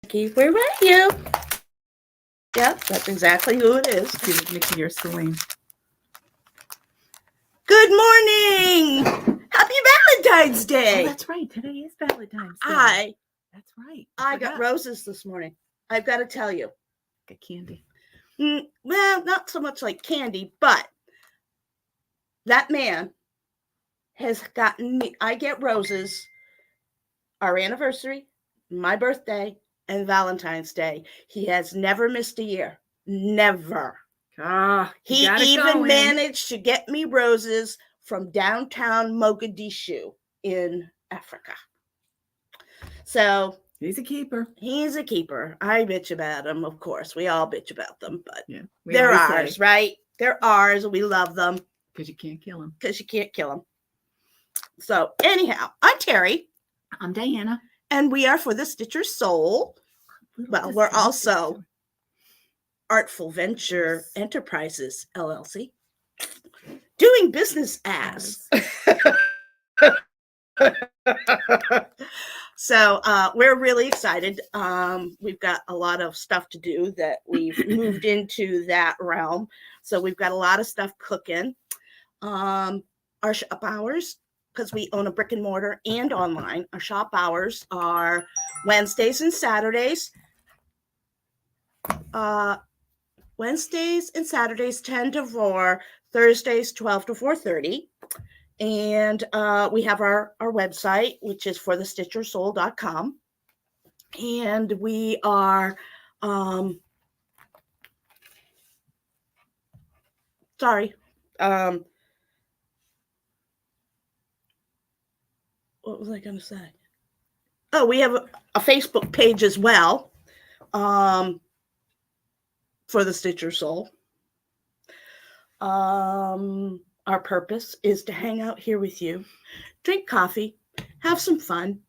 Mickey, where are you? Yep, that's exactly who it is. Mickey or Celine. Good morning! Happy Valentine's Day! Oh, that's right. Today is Valentine's Day. That's right. I got roses this morning. I've got to tell you. Got candy. Well, not so much like candy, but that man has gotten me. I get roses our anniversary, my birthday, and Valentine's Day. He has never missed a year. Never. He even managed to get me roses from downtown Mogadishu in Africa. So he's a keeper. He's a keeper. I bitch about him, of course. We all bitch about them, but yeah, they're ours, right? They're ours. We love them. Because you can't kill them. Because you can't kill them. So anyhow, I'm Terry. I'm Diana. And we are for the Stitcher Soul. Well, we're also Artful Venture Enterprises, LLC. Doing business as. So we're really excited. We've got a lot of stuff to do that we've moved into that realm. So we've got a lot of stuff cooking. Our shop hours, because we own a brick and mortar and online, our shop hours are Wednesdays and Saturdays. Wednesdays and Saturdays 10 to 4, Thursdays 12 to 4:30. And we have our website, which is for thestitchersoul.com. And we are, what was I going to say? Oh, we have a Facebook page as well for the Stitcher Soul. Our purpose is to hang out here with you, drink coffee, have some fun.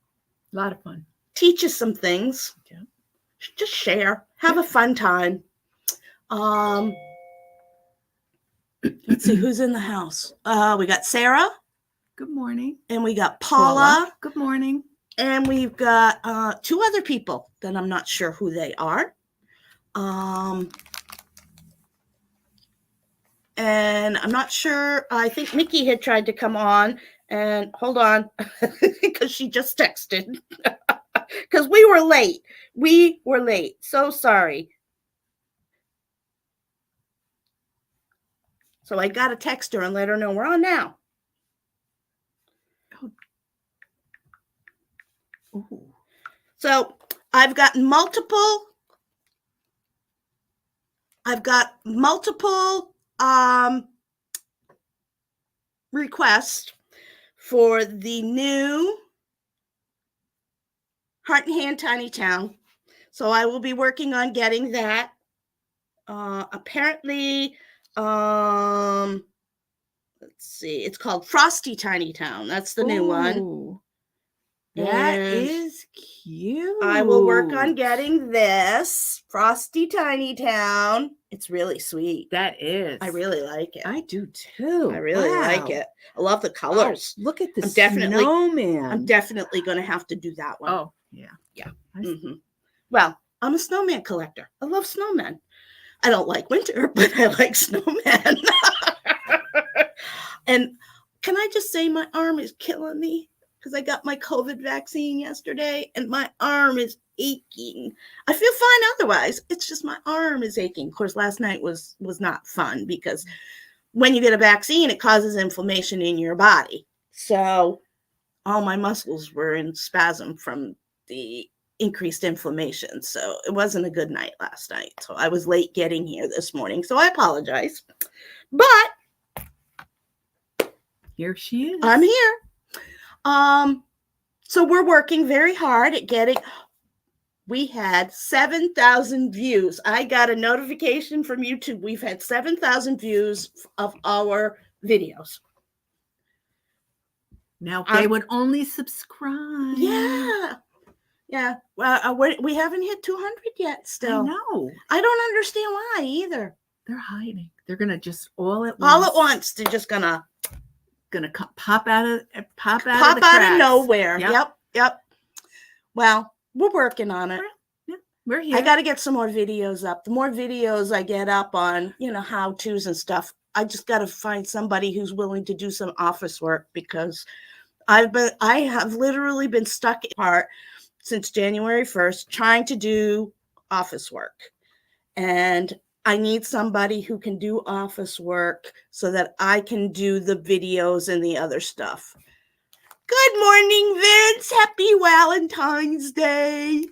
A lot of fun. Teach us some things. Yeah. Just share. Have a fun time. Let's see who's in the house. We got Sarah. Good morning. And we got Paula. Good morning. And we've got 2 other people that I'm not sure who they are. And I'm not sure. I think Nikki had tried to come on. And hold on, because she just texted. Because we were late. We were late. So sorry. So I got to text her and let her know we're on now. Ooh. So I've got multiple requests for the new Heart and Hand Tiny Town. So I will be working on getting that. Apparently, let's see, it's called Frosty Tiny Town. That's the new one. That is cute. I will work on getting this Frosty Tiny Town. It's really sweet. That is. I really like it. I do too. I really like it. I love the colors. Oh, look at the snowman. I'm definitely going to have to do that one. Oh, yeah. Yeah. Mm-hmm. Well, I'm a snowman collector. I love snowmen. I don't like winter, but I like snowmen. And can I just say my arm is killing me? Because I got my COVID vaccine yesterday and my arm is aching. I feel fine otherwise. It's just my arm is aching. Of course, last night was not fun because when you get a vaccine, it causes inflammation in your body. So all my muscles were in spasm from the increased inflammation. So it wasn't a good night last night. So I was late getting here this morning. So I apologize. But here she is. I'm here. So we're working very hard at getting, we had 7,000 views. I got a notification from YouTube. We've had 7,000 views of our videos. Now, if they would only subscribe. Yeah. Yeah. Well, we haven't hit 200 yet still. I know. I don't understand why either. They're hiding. They're going to just all at once. They're just going to pop out of nowhere. Yep. Well, we're working on it. Yeah. We're here. I got to get some more videos up. The more videos I get up on, how-tos and stuff, I just got to find somebody who's willing to do some office work, because I have literally been stuck in part since January 1st trying to do office work. And I need somebody who can do office work so that I can do the videos and the other stuff. Good morning, Vince. Happy Valentine's Day.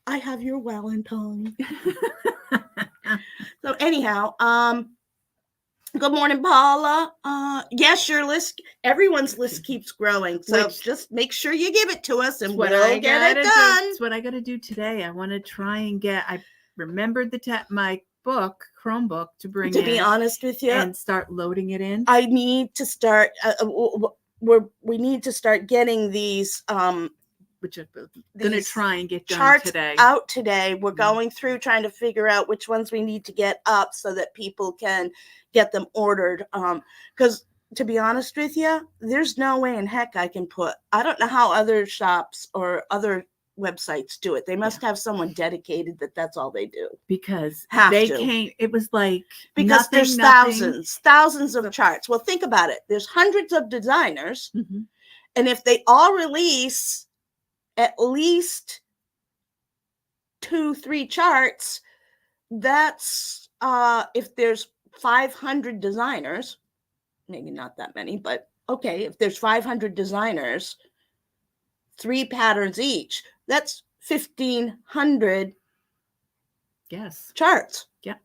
I have your Valentine. So anyhow, good morning, Paula. Yes, your list, everyone's list keeps growing. So just make sure you give it to us and we'll get it done. That's what I got to do today. I want to try and I remembered my book, Chromebook, to bring in. To be honest with you. And start loading it in. I need to start, we need to start getting these, which I'm going to try and get done charts today. Out today. We're going through trying to figure out which ones we need to get up so that people can get them ordered. Because to be honest with you, there's no way in heck I I don't know how other shops or other websites do it. They must have someone dedicated that's all they do. Because came, it was like, because there's thousands of charts. Well, think about it. There's hundreds of designers. Mm-hmm. And if they all release at least 2-3 charts, that's if there's 500 designers, maybe not that many, but okay, if there's 500 designers, 3 patterns each, that's 1,500 charts. Yeah.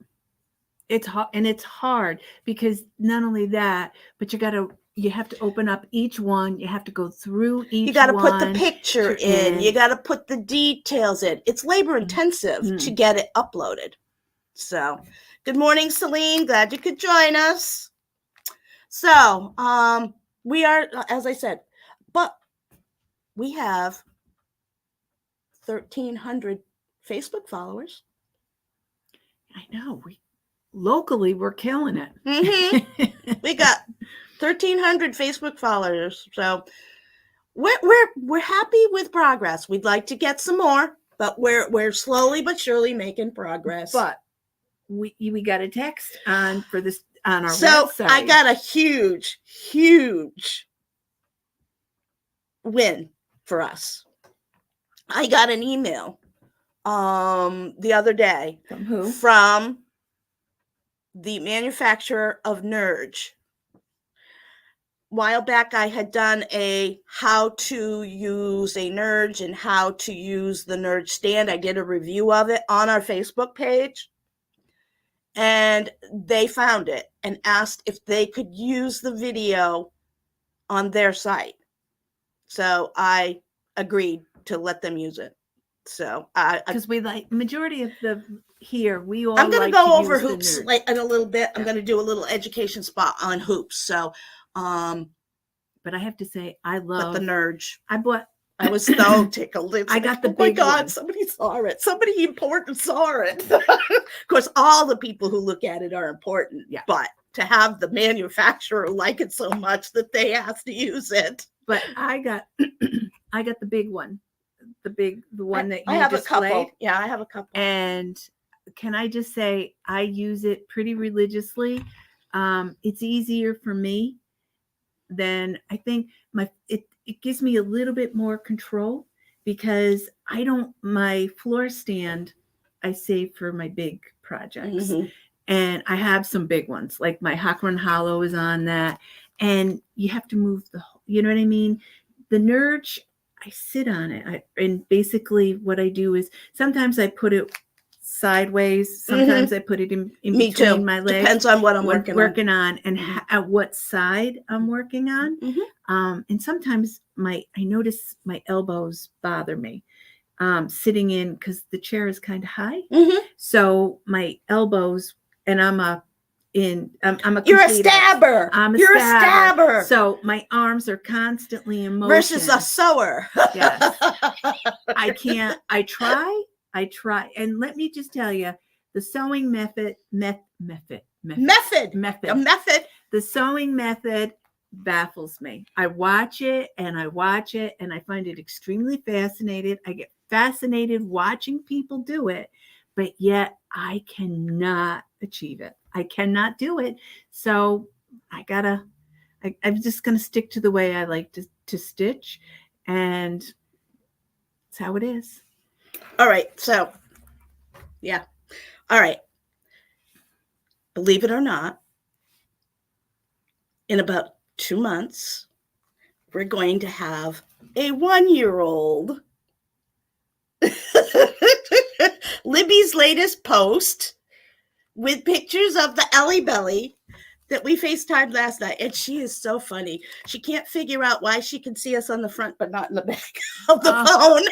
It's hard, and it's hard because not only that, but you have to open up each one. You have to go through each one. You got to put the picture in. You got to put the details in. It's labor intensive to get it uploaded. So, good morning, Celine. Glad you could join us. So, we are, as I said, but we have 1,300 Facebook followers. I know. Locally, we're killing it. Mm-hmm. We got 1,300 Facebook followers. So we're happy with progress. We'd like to get some more, but we're slowly but surely making progress. But we got a text on our so website. I got a huge win for us. I got an email the other day. From who? From the manufacturer of Nerge. A while back, I had done a how to use a Nerge and how to use the Nerge stand. I did a review of it on our Facebook page, and they found it and asked if they could use the video on their site. So I agreed to let them use it. So because we majority of we all. I'm going to go over hoops in a little bit. I'm going to do a little education spot on hoops. So, but I have to say, I love the Nerge. I was so tickled. I got the big one. Somebody saw it. Somebody important saw it. Of course, all the people who look at it are important. Yeah. But to have the manufacturer like it so much that they asked to use it. But I got the big one. The one that you I have displayed. A couple. Yeah, I have a couple. And can I just say, I use it pretty religiously. It's easier for me than I think it gives me a little bit more control because my floor stand, I save for my big projects. Mm-hmm. And I have some big ones, like my Hawk Run Hollow is on that. And you have to move you know what I mean? The Nerge, I sit on it. And basically what I do is sometimes I put it sideways. Sometimes I put it in between my legs. Depends on what I'm working on and at what side I'm working on. Mm-hmm. And sometimes I notice my elbows bother me sitting in because the chair is kind of high. Mm-hmm. So my elbows, and I'm a You're a stabber. You're a stabber. So my arms are constantly in motion. Versus a sewer. Yes. I try. And let me just tell you, the sewing method. The sewing method baffles me. I watch it and I watch it and I find it extremely fascinating. I get fascinated watching people do it, but yet I cannot achieve it. I cannot do it. So I'm just going to stick to the way I like to stitch, and that's how it is. All right. So, yeah. All right. Believe it or not, in about 2 months, we're going to have a 1-year-old. Libby's latest post with pictures of the Ellie Belly that we FaceTimed last night. And she is so funny. She can't figure out why she can see us on the front, but not in the back of the phone.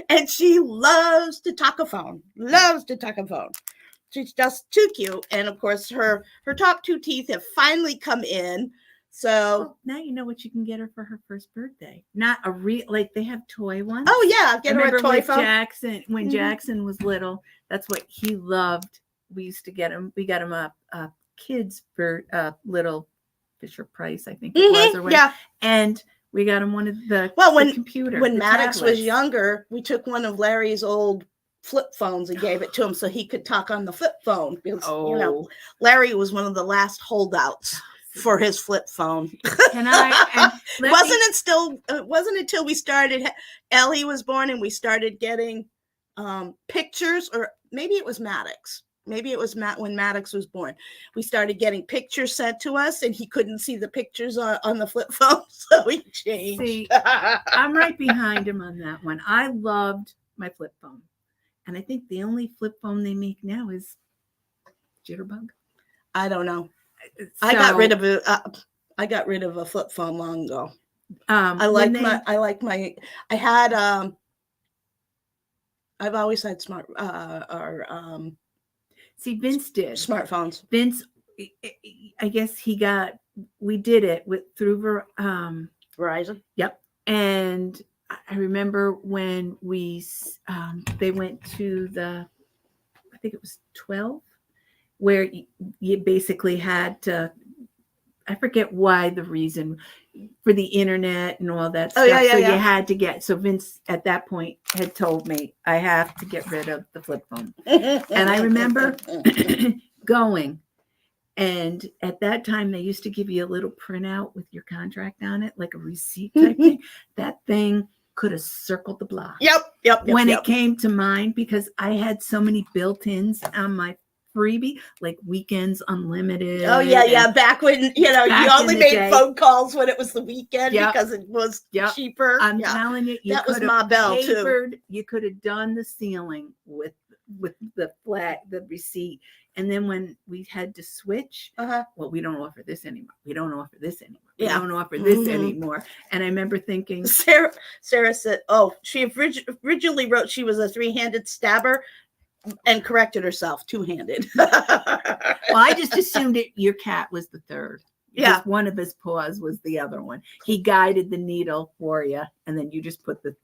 And she loves to talk a phone. She's just too cute. And of course, her top 2 teeth have finally come in. So well, now you know what you can get her for her first birthday. Not a real, like they have toy ones. Oh yeah, get her a toy phone. Jackson, when Jackson was little, that's what he loved. We used to get him. We got him a kids for little Fisher Price, I think it was, or whatever. Yeah. And we got him one of the computer. When Maddox was younger, we took one of Larry's old flip phones and gave it to him so he could talk on the flip phone. Because you know, Larry was one of the last holdouts for his flip phone. It wasn't until we started, Ellie was born and we started getting pictures, or maybe it was Maddox. Maybe it was when Maddox was born. We started getting pictures sent to us and he couldn't see the pictures on the flip phone. So we changed. See, I'm right behind him on that one. I loved my flip phone. And I think the only flip phone they make now is Jitterbug. I don't know. So, I got rid of it. I got rid of a flip phone long ago. I've always had see, Vince did smartphones. Vince, I guess we did it through Verizon. Yep. And I remember when they went to I think it was 12, where you basically had to, I forget why, the reason for the internet and all that stuff. You had to get, so Vince at that point had told me I have to get rid of the flip phone. And I remember going, and at that time they used to give you a little printout with your contract on it, like a receipt type thing. That thing could have circled the block. Yep. When it came to mine, because I had so many built-ins on my freebie, like Weekends Unlimited. Oh yeah. Back when you only made phone calls when it was the weekend because it was cheaper. I'm telling you, that was my bell too. You could have done the ceiling with the receipt. And then when we had to switch, well, we don't offer this anymore. We don't offer this anymore. We don't offer this anymore. And I remember thinking, Sarah said, she originally wrote she was a 3-handed stabber and corrected herself, 2-handed. Well, I just assumed your cat was the third. Yeah. One of his paws was the other one. He guided the needle for you, and then you just put the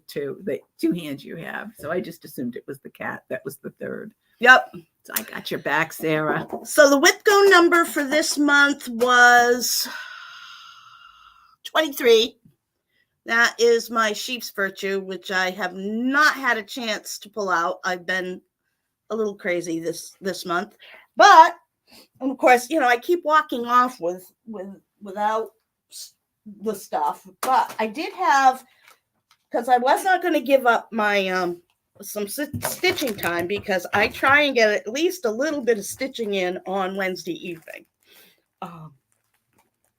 two hands you have. So I just assumed it was the cat that was the third. Yep. So I got your back, Sarah. So the Whitco number for this month was 23. That is my sheep's virtue, which I have not had a chance to pull out. I've been a little crazy this month, but of course, I keep walking off without the stuff. But I did have, because I was not going to give up my some stitching time, because I try and get at least a little bit of stitching in on Wednesday evening.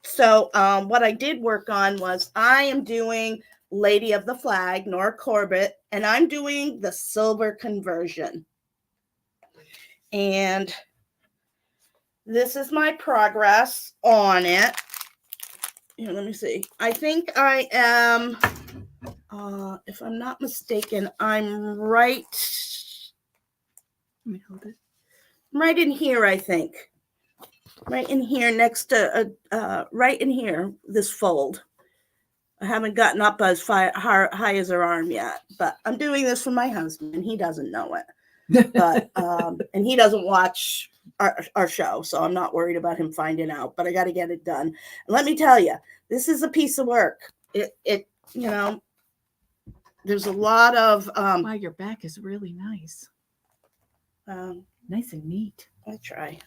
So what I did work on was I am doing Lady of the Flag, Nora Corbett, and I'm doing the silver conversion. And this is my progress on it. Let me see. I think I am, if I'm not mistaken, I'm right. Let me hold it. Right in here, I think. Right in here next to, right in here, this fold. I haven't gotten up as high as her arm yet, but I'm doing this for my husband, and he doesn't know it. But and he doesn't watch our show, so I'm not worried about him finding out. But I got to get it done. And let me tell you, this is a piece of work. It there's a lot of Wow, your back is really nice. Nice and neat. I try.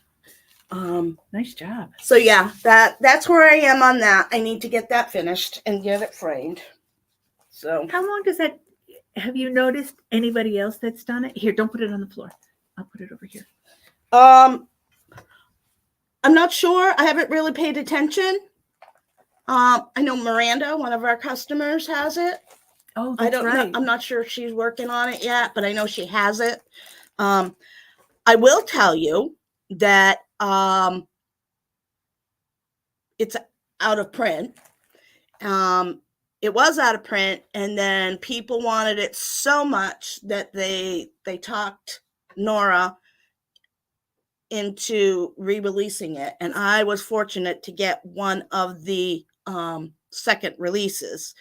Nice job. So yeah, that's where I am on that. I need to get that finished and get it framed. So How long does that? Have you noticed anybody else that's done it? Here, don't put it on the floor. I'll put it over here. I'm not sure. I haven't really paid attention. I know Miranda, one of our customers, has it. Oh, I that's don't right. know. I'm not sure if she's working on it yet, but I know she has it. I will tell you that it's out of print. It was out of print, and then people wanted it so much that they talked Nora into re-releasing it, and I was fortunate to get one of the second releases,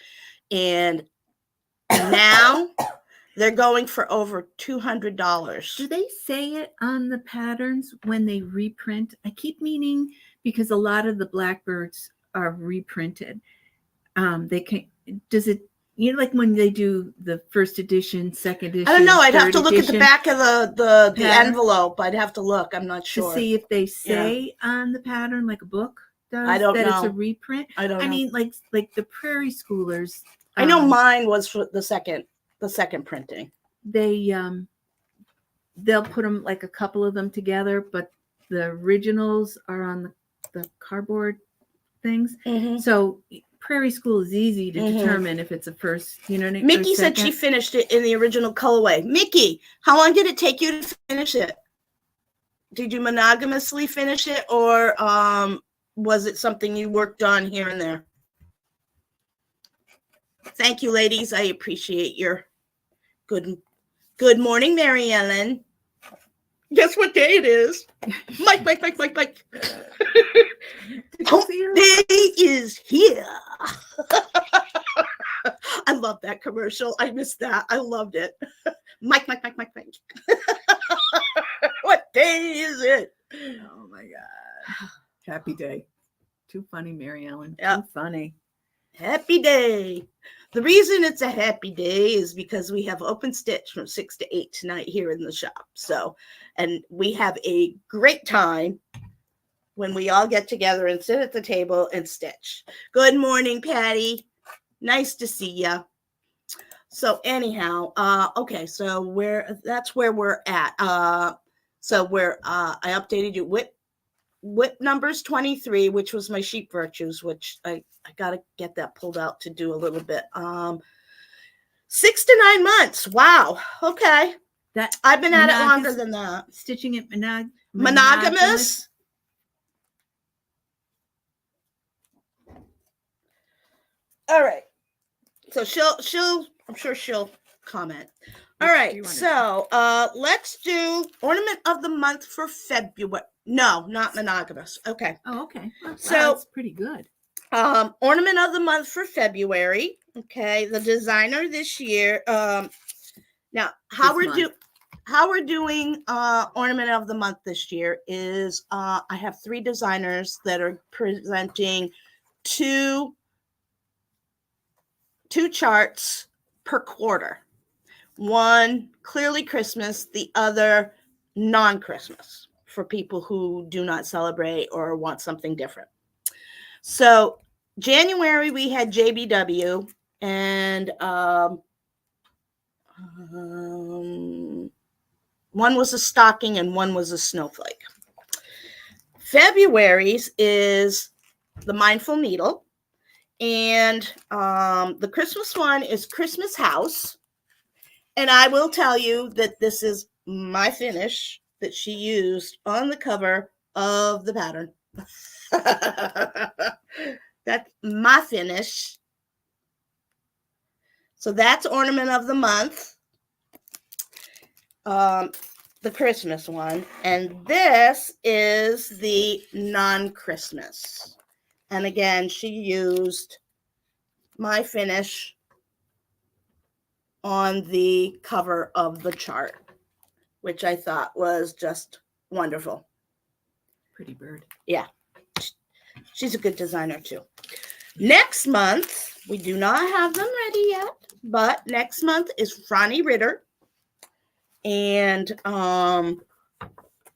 and now they're going for over $200. Do they say it on the patterns when they reprint? I keep meaning, because a lot of the Blackbirds are reprinted. They can. Does it? Like when they do the first edition, second edition. I don't know. I'd have to look at the edition back of the pattern envelope. I'd have to look. I'm not sure. to see if they say on the pattern, like a book does, I don't that it's a know. reprint. I don't know. I mean, like the Prairie Schoolers. I know mine was for the second printing. They'll put them, like a couple of them together, but the originals are on the cardboard things. Mm-hmm. So Prairie School is easy to determine if it's a first, Mickey said she finished it in the original colorway. Mickey, how long did it take you to finish it? Did you monogamously finish it, or was it something you worked on here and there? Thank you, ladies. I appreciate your good morning, Mary Ellen. Guess what day it is? Mike. Hump Day is here. I love that commercial. I missed that. I loved it. Mike. What day is it? Oh my God. Happy day. Too funny, Mary Ellen. Yep. Too funny. Happy day. The reason it's a happy day is because we have open stitch from 6 to 8 tonight here in the shop. So, and we have a great time when we all get together and sit at the table and stitch. Good morning, Patty. Nice to see you. So anyhow, okay, so that's where we're at. So where I updated you whip numbers 23, which was my sheep virtues, which I got to get that pulled out to do a little bit. 6 to 9 months. Wow. Okay. That I've been at it longer than that. Stitching it monogamous. All right. So I'm sure she'll comment. All right. So let's do ornament of the month for February. No, not monogamous. Okay. Oh, okay. Wow, So that's pretty good. Ornament of the month for February. Okay. The designer this year. Now how we're doing ornament of the month this year is I have 3 designers that are presenting two charts per quarter. One clearly Christmas, the other non-Christmas, for people who do not celebrate or want something different. So January we had JBW, and one was a stocking and one was a snowflake. February's is the Mindful Needle. And the Christmas one is Christmas House. And I will tell you that this is my finish that she used on the cover of the pattern. That's my finish. So that's ornament of the month. The Christmas one. And this is the non-Christmas. And again, she used my finish on the cover of the chart. which I thought was just wonderful. Pretty bird. Yeah. She's a good designer too. Next month, we do not have them ready yet, but next month is Franny Ritter. And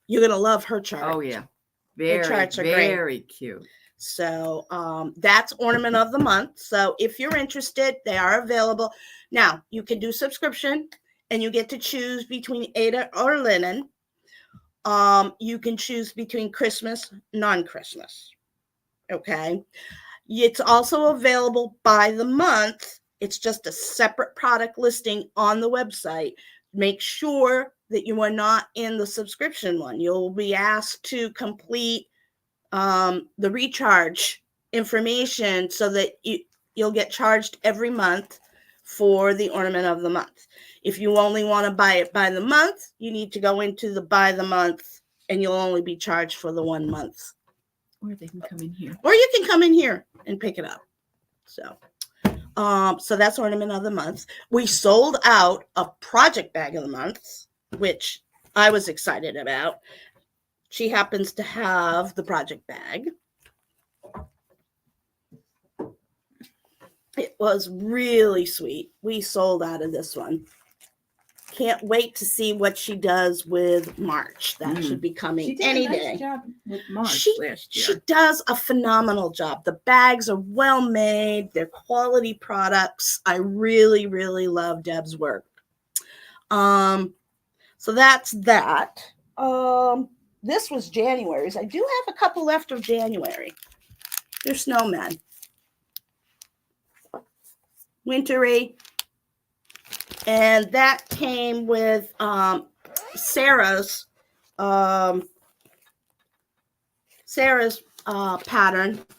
you're gonna love her chart. Oh yeah. Very, charts are very cute. So that's ornament of the month. So if you're interested, they are available. Now you can do subscription and you get to choose between Ada or linen. You can choose between Christmas, non-Christmas. Okay. It's also available by the month. It's just a separate product listing on the website. Make sure that you are not in the subscription one. You'll be asked to complete the recharge information so that you'll get charged every month for the ornament of the month. If you only want to buy it by the month, you need to go into the by the month and you'll only be charged for the 1 month. Or they can come in here. Or you can come in here and pick it up. So that's ornament of the month. We sold out a project bag of the month, which I was excited about. She happens to have the project bag. It was really sweet. We sold out of this one. Can't wait to see what she does with March. That should be coming any day. She did a nice job with March last year. She does a phenomenal job. The bags are well made. They're quality products. I really, really love Deb's work. So that's that. This was January's. I do have a couple left of January. They're snowmen. Wintry. And that came with Sarah's pattern.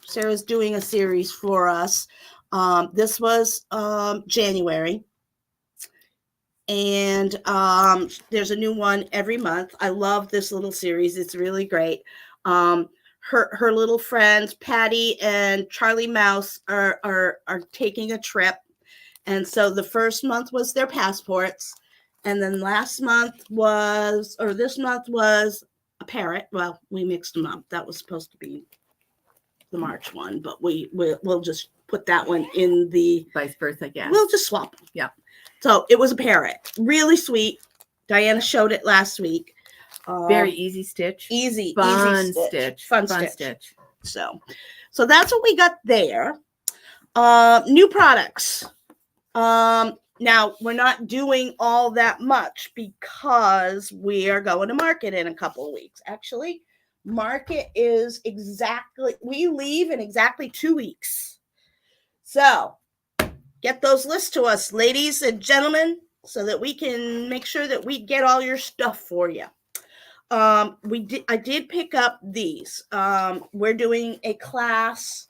Sarah's doing a series for us. This was January. And there's a new one every month. I love this little series. It's really great. Her little friends, Patty and Charlie Mouse, are taking a trip. And so the first month was their passports. And then this month was a parrot. Well, we mixed them up. That was supposed to be the March one, but we'll just put that one in the vice versa, I guess. We'll just swap them. Yeah. So it was a parrot. Really sweet. Diana showed it last week. Very easy stitch. Easy stitch. Fun stitch. So that's what we got there. New products. Now we're not doing all that much because we are going to market in a couple of weeks. Actually, market is we leave in exactly 2 weeks. So get those lists to us, ladies and gentlemen, so that we can make sure that we get all your stuff for you. I did pick up these. We're doing a class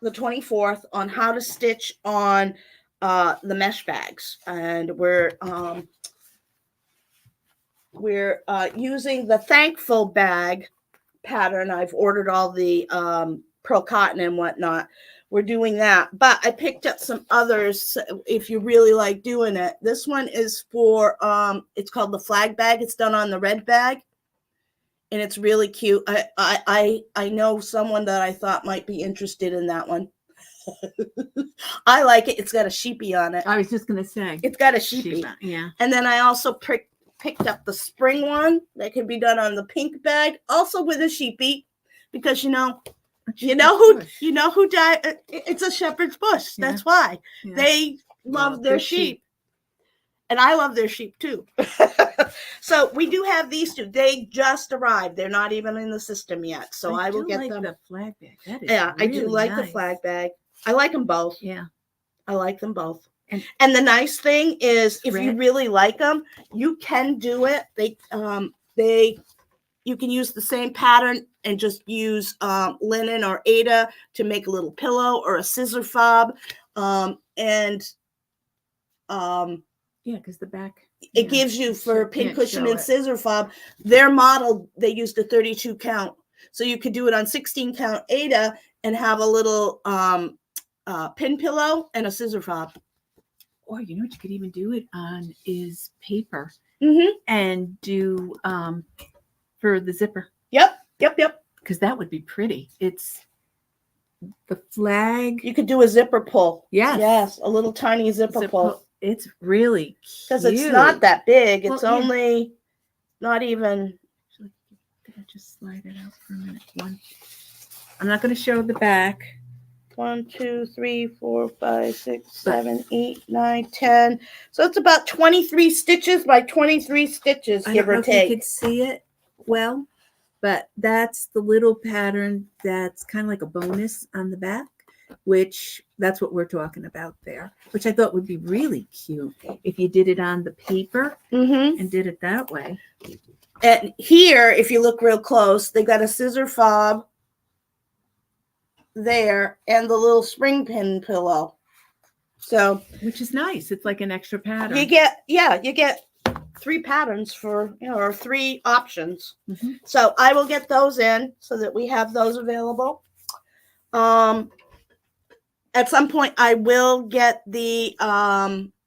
the 24th on how to stitch on the mesh bags, and we're using the Thankful bag pattern. I've ordered all the pearl cotton and whatnot. We're doing that, but I picked up some others if you really like doing it. This one is for it's called the flag bag. It's done on the red bag, and it's really cute. I know someone that I thought might be interested in that one. I like it. It's got a sheepy on it. I was just gonna say it's got a sheepy. Yeah. And then I also picked up the spring one that can be done on the pink bag, also with a sheepy, because you know who died. It's a shepherd's bush. Yeah. That's why they love their sheep. And I love their sheep too. So we do have these two. They just arrived. They're not even in the system yet. So I will get them. The flag bag. That is really I do like nice. The flag bag. I like them both. Yeah. I like them both. And the nice thing is, if you really like them, you can do it. You can use the same pattern and just use linen or Ada to make a little pillow or a scissor fob. Because the back. It gives you for pincushion and scissor fob. Their model, they used a 32 count. So you could do it on 16 count Ada and have a little pin pillow and a scissor fob. or you know what you could even do it on is paper Mm-hmm. and do for the zipper, Yep. because that would be pretty. It's the flag. You could do a zipper pull. Yes. Yes, a little tiny zipper pull. It's really cute. Because it's not that big. It's Well, yeah. only not even. Actually, did I just slide it out for a minute? I'm not going to show the back. 1, 2, 3, 4, 5, 6, 7, 8, 9, 10. So it's about 23 stitches by 23 stitches, I give don't know or if you take. could see it well, but that's the little pattern that's kind of like a bonus on the back, which that's what we're talking about there, which I thought would be really cute if you did it on the paper Mm-hmm. and did it that way. And here, if you look real close, they got a scissor fob there and the little spring pin pillow. So, which is nice. It's like an extra pattern. you get 3 patterns for, or 3 options. Mm-hmm. So I will get those in so that we have those available. At some point I will get the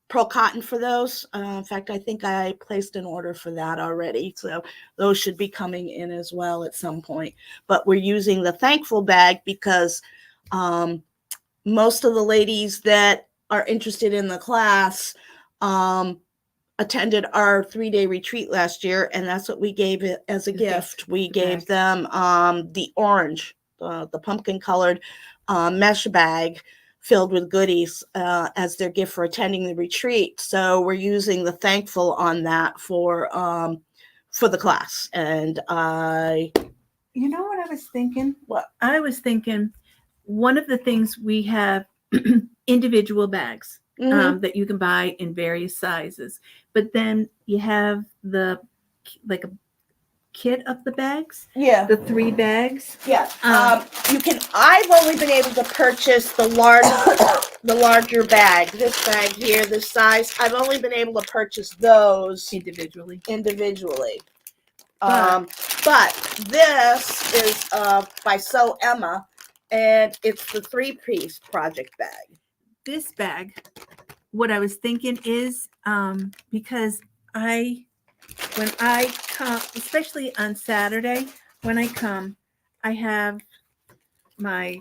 pearl cotton for those. In fact, I think I placed an order for that already. So those should be coming in as well at some point. But we're using the Thankful bag because most of the ladies that are interested in the class attended our 3-day retreat last year, and that's what we gave it as a gift. We gave them the orange, the pumpkin colored mesh bag filled with goodies as their gift for attending the retreat. So we're using the Thankful on that for the class. And you know what I was thinking? What? I was thinking one of the things we have individual bags. Mm-hmm. That you can buy in various sizes, but then you have a kit of the bags. Yeah, the 3 bags. Yeah. You can. I've only been able to purchase the larger bag. This bag here, this size. I've only been able to purchase those individually. But this is by Sew Emma, and it's the 3-piece project bag. This bag, what I was thinking is because when I come, especially on Saturday, when I come, I have my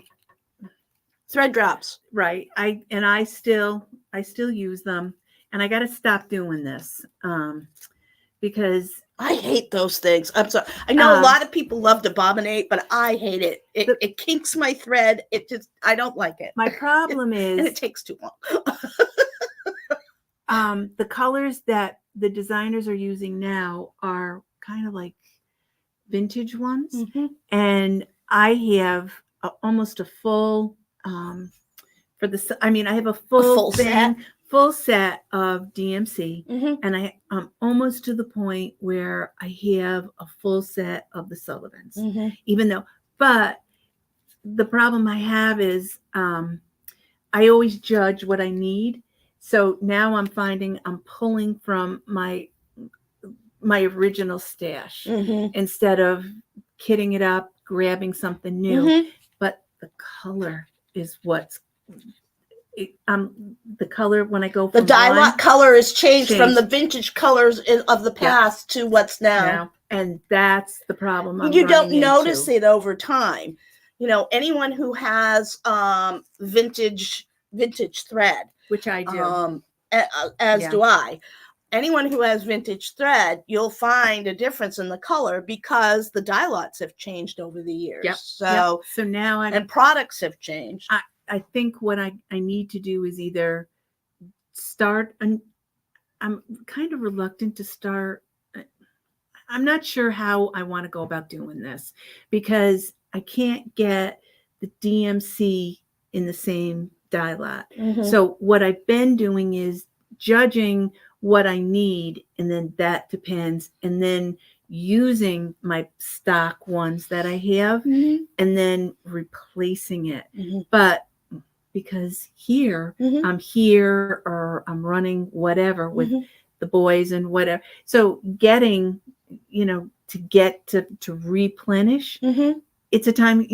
thread drops. Right. I still use them, and I got to stop doing this because I hate those things. I'm sorry. I know a lot of people love to bobbinate, but I hate it. It kinks my thread. I don't like it. My problem is, and it takes too long. The colors that the designers are using now are kind of like vintage ones, mm-hmm. and I have almost a full for the. I mean, I have a full set of DMC, mm-hmm. and I'm almost to the point where I have a full set of the Sullivans, mm-hmm. But the problem I have is I always judge what I need. So now I'm finding I'm pulling from my original stash mm-hmm. instead of kitting it up, grabbing something new. Mm-hmm. But the color is what's the color when I go from the dye lot color is changed from the vintage colors of the past to what's now. And that's the problem. You don't notice it over time. Anyone who has vintage thread, which I do, as do I. Anyone who has vintage thread, you'll find a difference in the color because the dye lots have changed over the years. Yep. So now and products have changed. I think what I need to do is either start, and I'm kind of reluctant to start. I'm not sure how I want to go about doing this because I can't get the DMC in the same dye lot. Mm-hmm. So what I've been doing is judging what I need, and then that depends, and then using my stock ones that I have, mm-hmm. and then replacing it. Mm-hmm. But because here, mm-hmm. I'm here or I'm running whatever with mm-hmm. the boys and whatever. So getting, to get to replenish, mm-hmm. it's a time,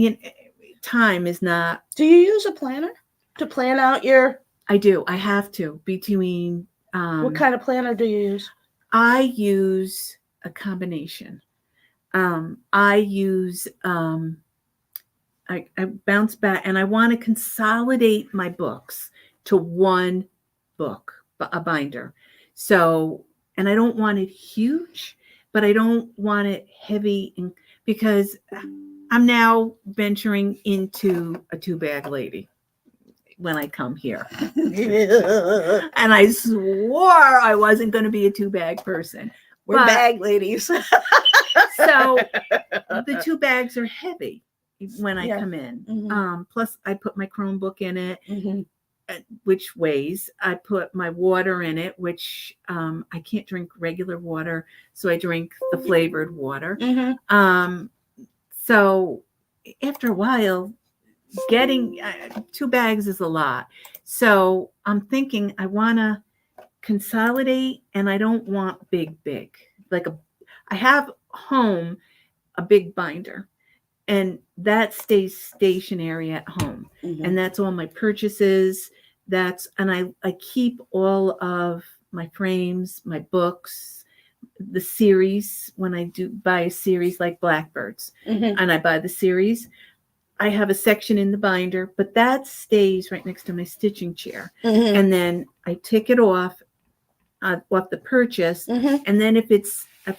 time is not. Do you use a planner to plan out your I do. I have to between. What kind of planner do you use? I use a combination. I use. I bounce back, and I want to consolidate my books to one book, a binder. So, and I don't want it huge, but I don't want it heavy, because I'm now venturing into a 2-bag lady when I come here. And I swore I wasn't going to be a 2-bag person. We're bag ladies. So the 2 bags are heavy when I come in. Mhm. Plus I put my Chromebook in it, Mhm. which weighs. I put my water in it, which I can't drink regular water, so I drink the flavored water. Mhm. So after a while, getting 2 bags is a lot. So I'm thinking I want to consolidate, and I don't want big. Like I have home a big binder, and that stays stationary at home. Mhm. And that's all my purchases. And I keep all of my frames, my books, the series. When I do buy a series like Blackbirds, Mhm. and I buy the series, I have a section in the binder, but that stays right next to my stitching chair. Mhm. And then I take it off the purchase. Mhm. And then if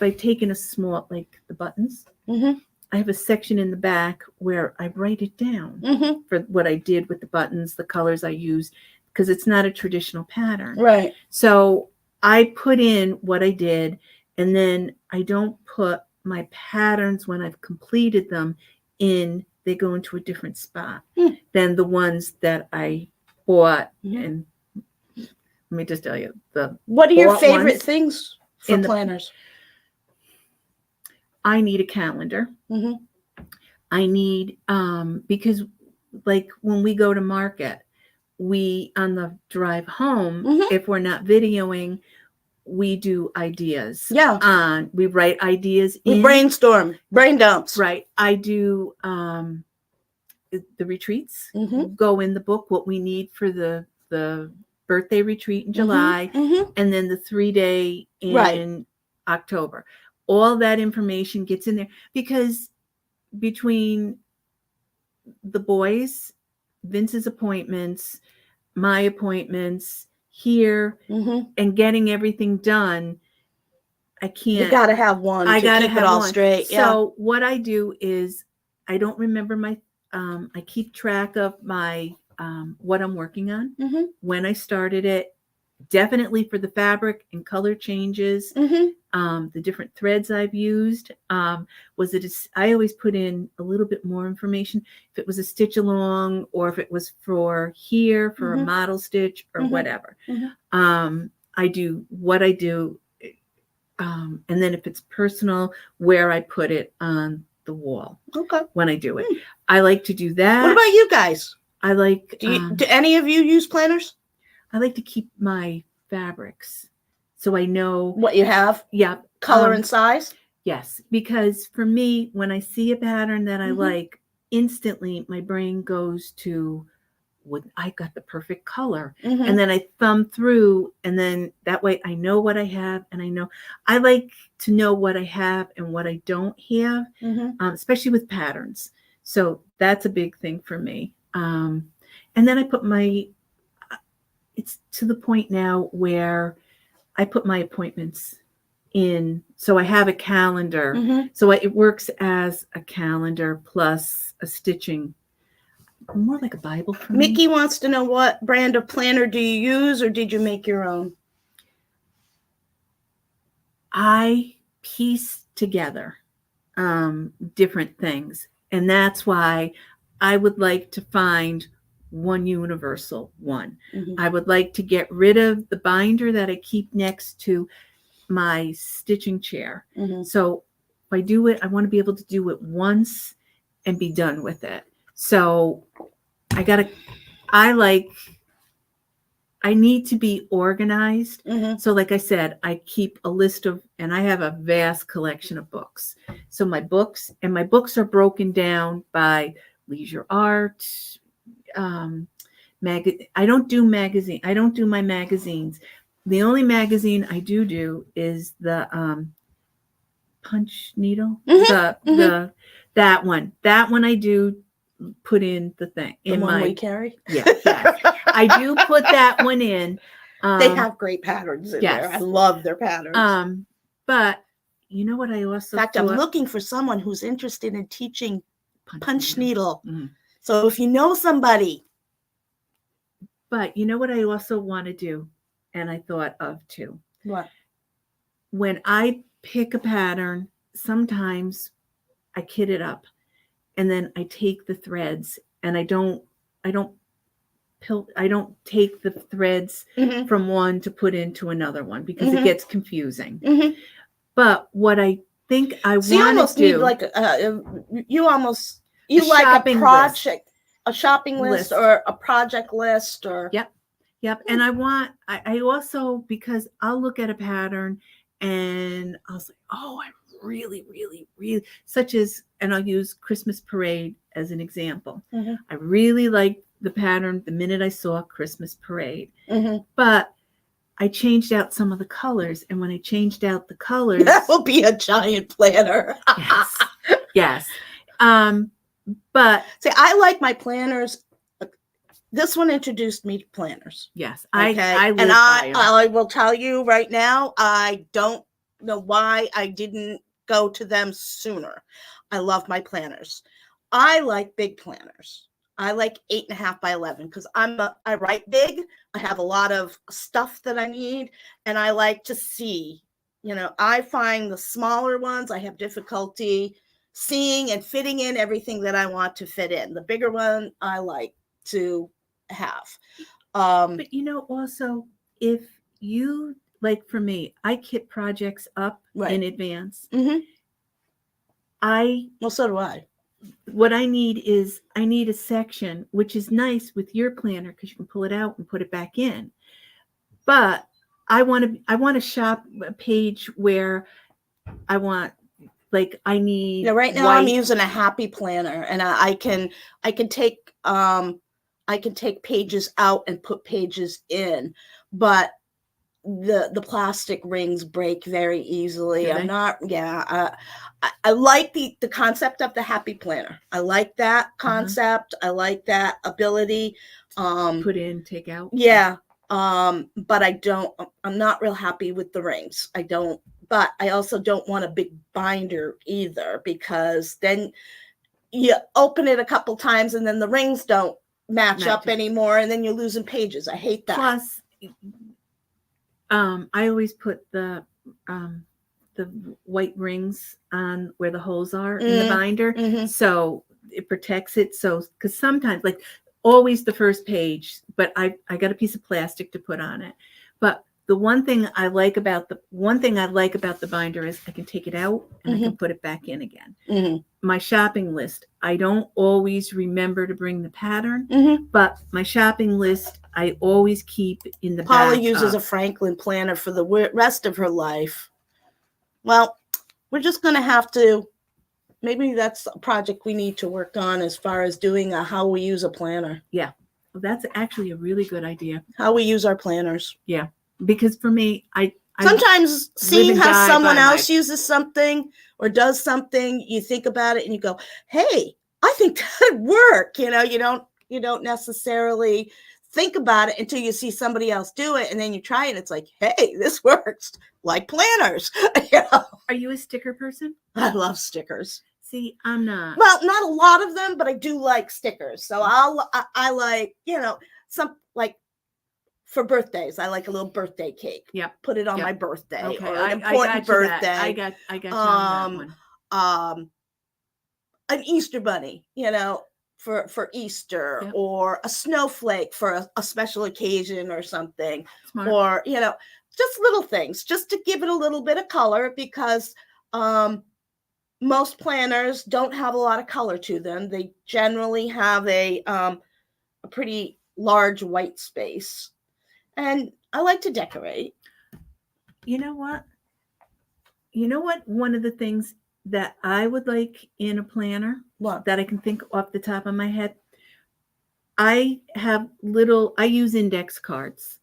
I've taken a small, like the buttons, Mhm. I have a section in the back where I write it down Mhm. for what I did with the buttons, the colors I use, because it's not a traditional pattern. Right. So I put in what I did, and then I don't put my patterns when I've completed them in. They go into a different spot than the ones that I bought. Mhm. And let me just tell you, What are your bought favorite ones things for planners? I need a calendar. Mhm. I need because like when we go to market, we on the drive home, Mhm. if we're not videoing, we do ideas. Yeah. We write ideas We in. brainstorm, brain dumps. Right. I do the retreats. Mhm. Go in the book what we need for the birthday retreat in July, Mhm. and then the 3-day in Right. October. All that information gets in there, because between the boys, Vince's appointments, my appointments here, Mhm. and getting everything done, I can't. You got to have one I to gotta keep it have all one. straight. Yeah. So what I do is I don't remember my. I keep track of my what I'm working on, Mhm. when I started it. Definitely for the fabric and color changes. Mhm. The different threads I've used. I always put in a little bit more information if it was a stitch along, or if it was for here for a Mhm. model stitch or Mhm. whatever. Mhm. I do what I do, and then if it's personal, where I put it on the wall. Okay. When I do it, I like to do that. What about you guys? I like. Do any of you use planners? I like to keep my fabrics, so I know What you have? Yeah. Color and size? Yes, because for me, when I see a pattern that I Mhm. like, instantly my brain goes to, I got the perfect color. Mhm. And then I thumb through, and then that way I know what I have, and I like to know what I have and what I don't have, Mhm. Especially with patterns. So that's a big thing for me. And then I put it's to the point now where I put my appointments in, so I have a calendar. Mhm. So it works as a calendar plus a stitching, more like a Bible for me. Mickey wants to know, what brand of planner do you use, or did you make your own? I piece together different things, and that's why I would like to find one universal one. Mhm. I would like to get rid of the binder that I keep next to my stitching chair. Mhm. So if I do it, I want to be able to do it once and be done with it. So I need to be organized. Mhm. So like I said, I keep a list of, and I have a vast collection of books. So my books are broken down by leisure art, I don't do magazine. I don't do my magazines. The only magazine I do is the punch needle. The that one. That one I do put in the thing. The one we carry? Yeah. I do put that one in. They have great patterns in there. I love their patterns. But you know what I also In fact, I'm looking for someone who's interested in teaching punch needle. Mm-hmm. So if you know somebody. But you know what I also want to do, and I thought of too. What? When I pick a pattern, sometimes I kit it up, and then I take the threads, and I don't take the threads from one to put into another one because it gets confusing. But what I think I want to do, you almost need like you like a project, a shopping list or a project list or. Yep. And I also, because I'll look at a pattern and I'll say, oh, I really, really, really, such as, and I'll use Christmas Parade as an example. I really liked the pattern the minute I saw Christmas Parade. But I changed out some of the colors. And when I changed out the colors. That will be a giant planner. Yes. But. See, I like my planners. This one introduced me to planners. Yes. I will tell you right now, I don't know why I didn't go to them sooner. I love my planners. I like big planners. I like 8.5 by 11 because I write big. I have a lot of stuff that I need, and I like to see. I find the smaller ones I have difficulty seeing and fitting in everything that I want to fit in. The bigger one I like to have. But also, if you, like for me, I kit projects up in advance. Well, so do I. What I need is a section, which is nice with your planner because you can pull it out and put it back in. But I want to shop a page where I want, like, I need. Right now I'm using a happy planner, and I can take pages out and put pages in, but the plastic rings break very easily. I'm not. I like the concept of the happy planner. I like that concept. I like that ability. Put in, take out. Yeah. But I'm not real happy with the rings. I don't. But I also don't want a big binder either, because then you open it a couple times and then the rings don't match up anymore, and then you're losing pages. I hate that. Plus, I always put the white rings on where the holes are in the binder, so it protects it. So, because sometimes, like, always the first page, but I got a piece of plastic to put on it. But the one thing I like about the binder is I can take it out and I can put it back in again. My shopping list, I don't always remember to bring the pattern, but my shopping list I always keep in the back. Polly uses a Franklin planner for the rest of her life. Well, we're just going to have to, maybe that's a project we need to work on as far as doing how we use a planner. Yeah. Well, that's actually a really good idea. How we use our planners. Yeah. Because for me, I sometimes seeing how someone else uses something or does something, you think about it and you go, hey, I think that'd work. You don't necessarily think about it until you see somebody else do it, and then you try it. It's like, hey, this works, like planners. Are you a sticker person? I love stickers. See, I'm not. Well, not a lot of them, but I do like stickers. So I like, some, like, for birthdays, I like a little birthday cake. Yeah. Put it on my birthday, okay. or an important birthday. I got you on that one. An Easter bunny, for Easter, or a snowflake for a special occasion or something. Smart. Or, just little things, just to give it a little bit of color, because most planners don't have a lot of color to them. They generally have a pretty large white space. And I like to decorate. You know what? One of the things that I would like in a planner, that I can think off the top of my head, I use index cards.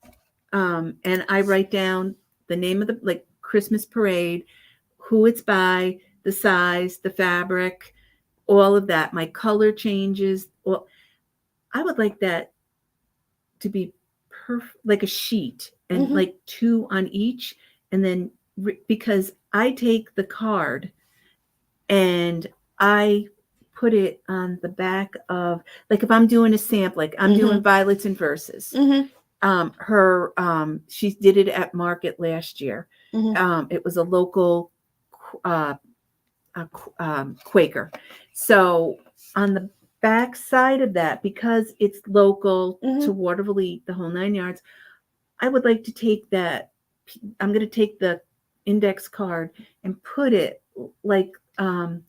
And I write down the name of the like Christmas parade, who it's by, the size, the fabric, all of that. My color changes. Well, I would like that to be like a sheet and like 2 on each. And then because I take the card and I put it on the back of, like if I'm doing a sample, like I'm doing Violets and Verses. She did it at Market last year. It was a local Quaker. So on the back side of that, because it's local to Waterville, the whole 9 yards, I would like to take that. I'm going to take the index card and put it like a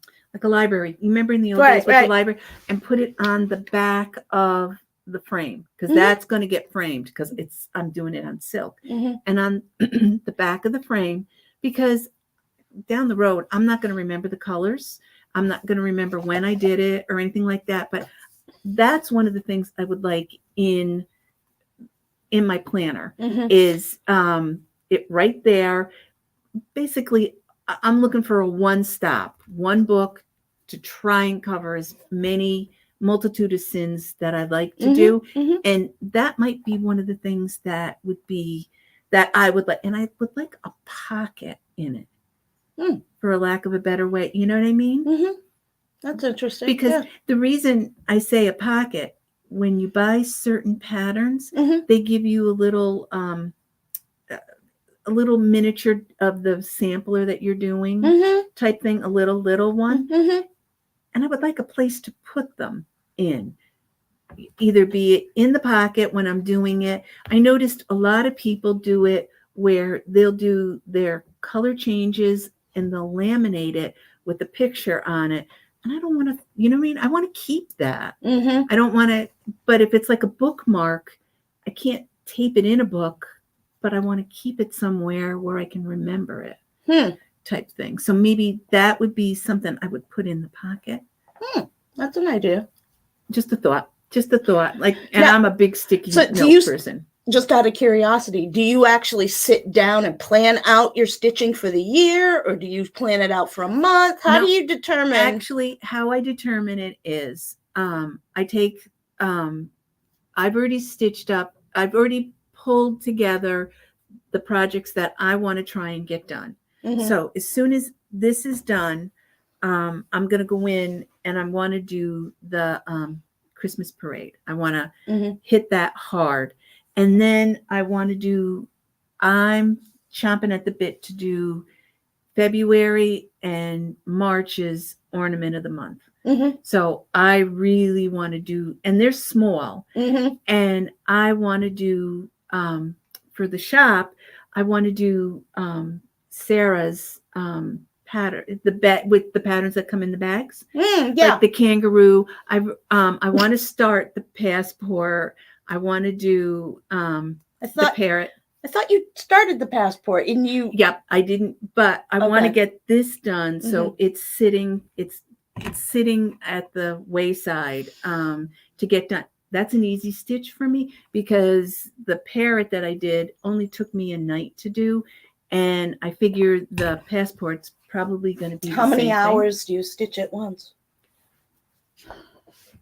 library. You remember in the old days with the library, and put it on the back of the frame, because that's going to get framed, because I'm doing it on silk, and on the back of the frame, because down the road I'm not going to remember the colors. I'm not going to remember when I did it or anything like that. But that's one of the things I would like in my planner is it right there. Basically, I'm looking for a one book to try and cover as many multitude of sins that I'd like to do. And that might be one of the things that I would like. And I would like a pocket in it, for a lack of a better way. You know what I mean? That's interesting. Because the reason I say a pocket, when you buy certain patterns, they give you a little miniature of the sampler that you're doing, type thing, a little one. And I would like a place to put them in, either be it in the pocket when I'm doing it. I noticed a lot of people do it where they'll do their color changes and they'll laminate it with a picture on it. And I don't want to, you know what I mean? I want to keep that. I don't want to, but if it's like a bookmark, I can't tape it in a book, but I want to keep it somewhere where I can remember it, type thing. So maybe that would be something I would put in the pocket. That's an idea. Just a thought. Like, and now, I'm a big sticky note person. Just out of curiosity, do you actually sit down and plan out your stitching for the year, or do you plan it out for a month? How do you determine? Actually, how I determine it is I take, I've already stitched up, I've already pulled together the projects that I want to try and get done. So as soon as this is done, I'm going to go in and I want to do the Christmas parade. I want to hit that hard. And then I'm chomping at the bit to do February and March's ornament of the month. So I really want to do, and they're small, and I want to do, for the shop, I want to do Sarah's pattern, with the patterns that come in the bags. Like the kangaroo. I want to start the passport. I want to do the parrot. I thought you started the passport and you. Yep, I didn't, but I want to get this done. So it's sitting at the wayside to get done. That's an easy stitch for me, because the parrot that I did only took me a night to do. And I figured the passport's probably going to be How many hours do you stitch at once?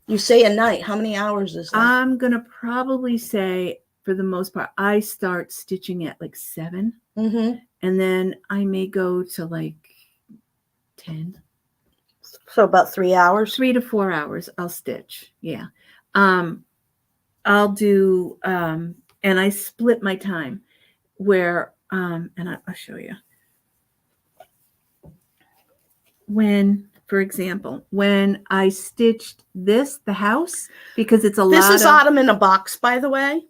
You say a night. How many hours is that? I'm going to probably say, for the most part, I start stitching at like 7. And then I may go to like 10. So about 3 hours? 3 to 4 hours I'll stitch. Yeah. I'll do, and I split my time where, and I'll show you. For example, when I stitched the house, because it's This is Autumn in a Box, by the way.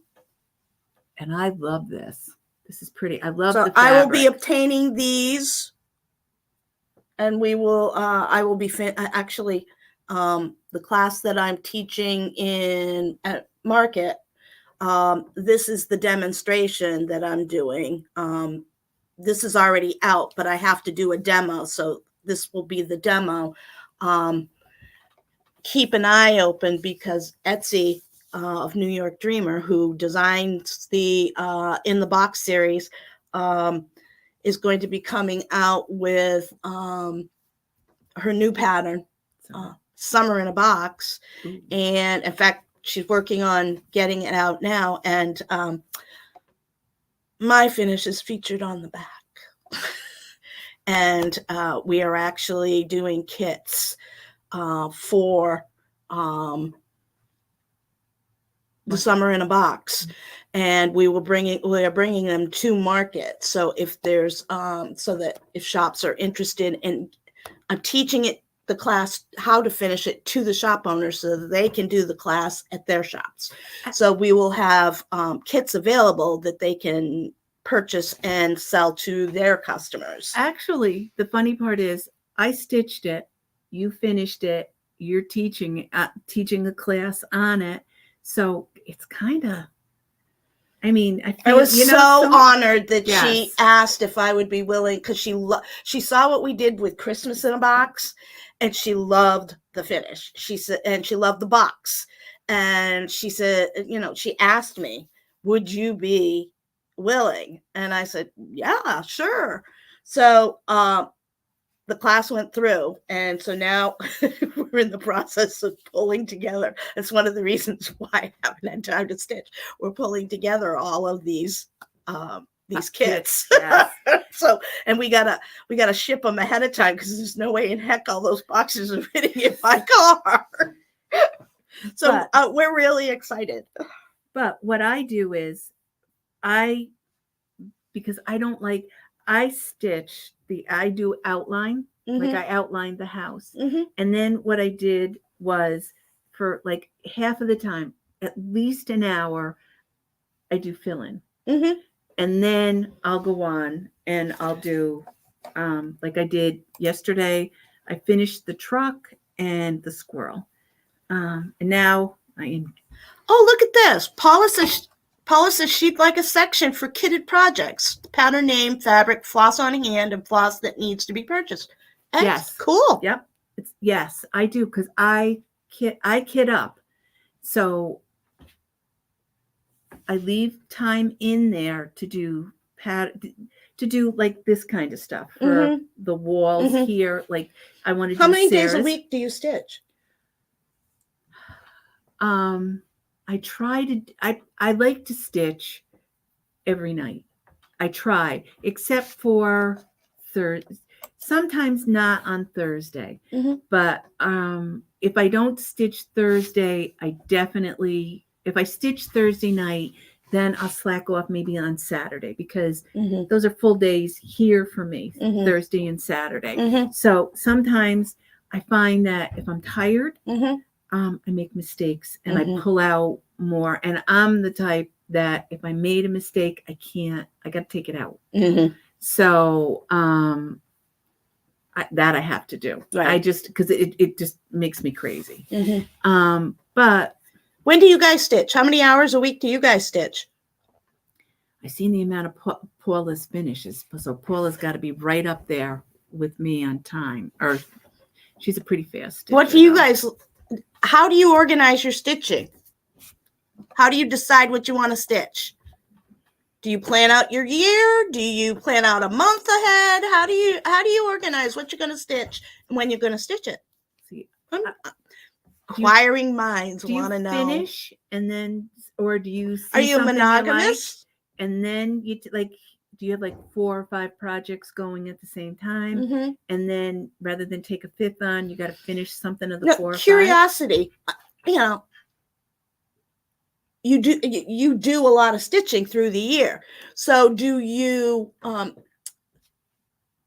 And I love this. This is pretty. I love the fabric. I will be obtaining these, and we will, I will be, actually, the class that I'm teaching at Market, this is the demonstration that I'm doing. This is already out, but I have to do a demo, so this will be the demo. Keep an eye open, because Etsy of New York Dreamer, who designs the In the Box series, is going to be coming out with her new pattern, Summer in a Box. Ooh. And in fact, she's working on getting it out now. And my finish is featured on the back. And we are actually doing kits for the Summer in a Box, and we are bringing them to market. So if there's so that if shops are interested in, I'm teaching the class how to finish it to the shop owners so that they can do the class at their shops. So we will have kits available that they can purchase and sell to their customers. Actually, the funny part is I stitched it, you finished it, you're teaching a class on it. So it's kind of, I mean, I was so honored that yes. she asked if I would be willing, because she saw what we did with Christmas in a Box, and she loved the finish. She said, and she loved the box, and she said, she asked me, would you be willing? And I said, yeah, sure. So the class went through, and so now we're in the process of pulling together. It's one of the reasons why I haven't had time to stitch. We're pulling together all of these kits. Yes. So, and we gotta ship them ahead of time, because there's no way in heck all those boxes are fitting in my car. So we're really excited. But what I do is because I don't like, I stitch I do outline, like I outlined the house. And then what I did was, for like half of the time, at least an hour, I do fill in. And then I'll go on and I'll do, like I did yesterday, I finished the truck and the squirrel. And now oh, look at this. Paula says she'd like a section for kitted projects. Pattern name, fabric, floss on hand, and floss that needs to be purchased. Yes. Cool. Yep. Yes, I do, because I kit up. So I leave time in there to do like this kind of stuff for the walls here. Like I want to do How many Sarah's. days a week do you stitch? I like to stitch every night. I try, except for Thursday. Sometimes not on Thursday. But if I don't stitch Thursday, if I stitch Thursday night, then I'll slack off maybe on Saturday, because those are full days here for me, Thursday and Saturday. So sometimes I find that if I'm tired, I make mistakes and I pull out more. And I'm the type that if I made a mistake, I got to take it out. So that I have to do. Right. Because it just makes me crazy. But when do you guys stitch? How many hours a week do you guys stitch? I seen the amount of Paula's finishes. So Paula's got to be right up there with me on time. Or she's a pretty fast stitcher. What do you guys... How do you organize your stitching? How do you decide what you want to stitch? Do you plan out your year? Do you plan out a month ahead? How do you organize what you're going to stitch and when you're going to stitch it? See, inquiring minds want to know. Finish and then, or do you? Are you monogamous? And then do you have like 4 or 5 projects going at the same time? And then rather than take a 5th on, you got to finish something of the 4 or 5? Curiosity. You do a lot of stitching through the year. So do you,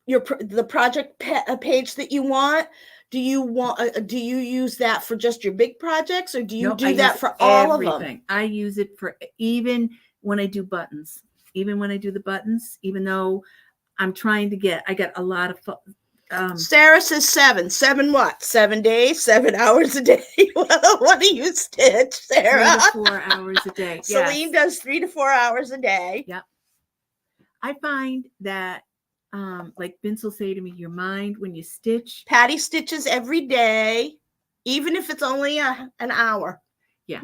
the project page that you want, do you use that for just your big projects, or do you do that for all of them? I use it for even when I do buttons. Even when I do the buttons, even though I'm trying to I got a lot of Sarah says 7. 7 what? 7 days, 7 hours a day. What do you stitch, Sarah? 3 to 4 hours a day. Celine does 3 to 4 hours a day. Yep. I find that, like Vince will say to me, your mind when you stitch. Patty stitches every day, even if it's only an hour. Yeah.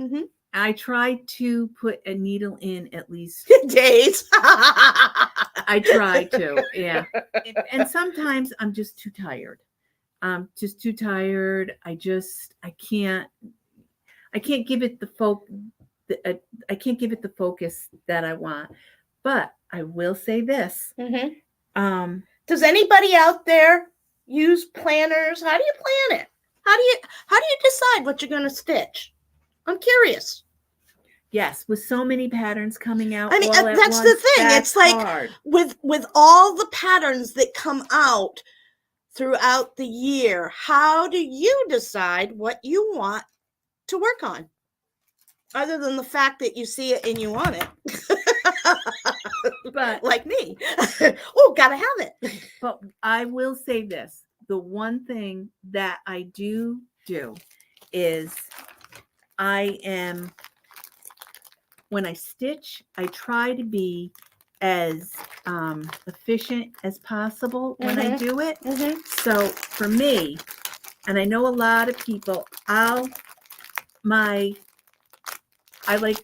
I try to put a needle in at least. Days. I try to, yeah. And sometimes I'm just too tired. I'm just too tired. I can't give it I can't give it the focus that I want. But I will say this. Mm-hmm. Does anybody out there use planners? How do you plan it? How do you decide what you're going to stitch? I'm curious. Yes, with so many patterns coming out. I mean, all at that's once, the thing. that's It's like hard. with all the patterns that come out throughout the year, how do you decide what you want to work on? Other than the fact that you see it and you want it. But like me. Oh, gotta have it. But I will say this. The one thing that I do is when I stitch, I try to be as efficient as possible when I do it. Mm-hmm. So for me, and I know a lot of people, I like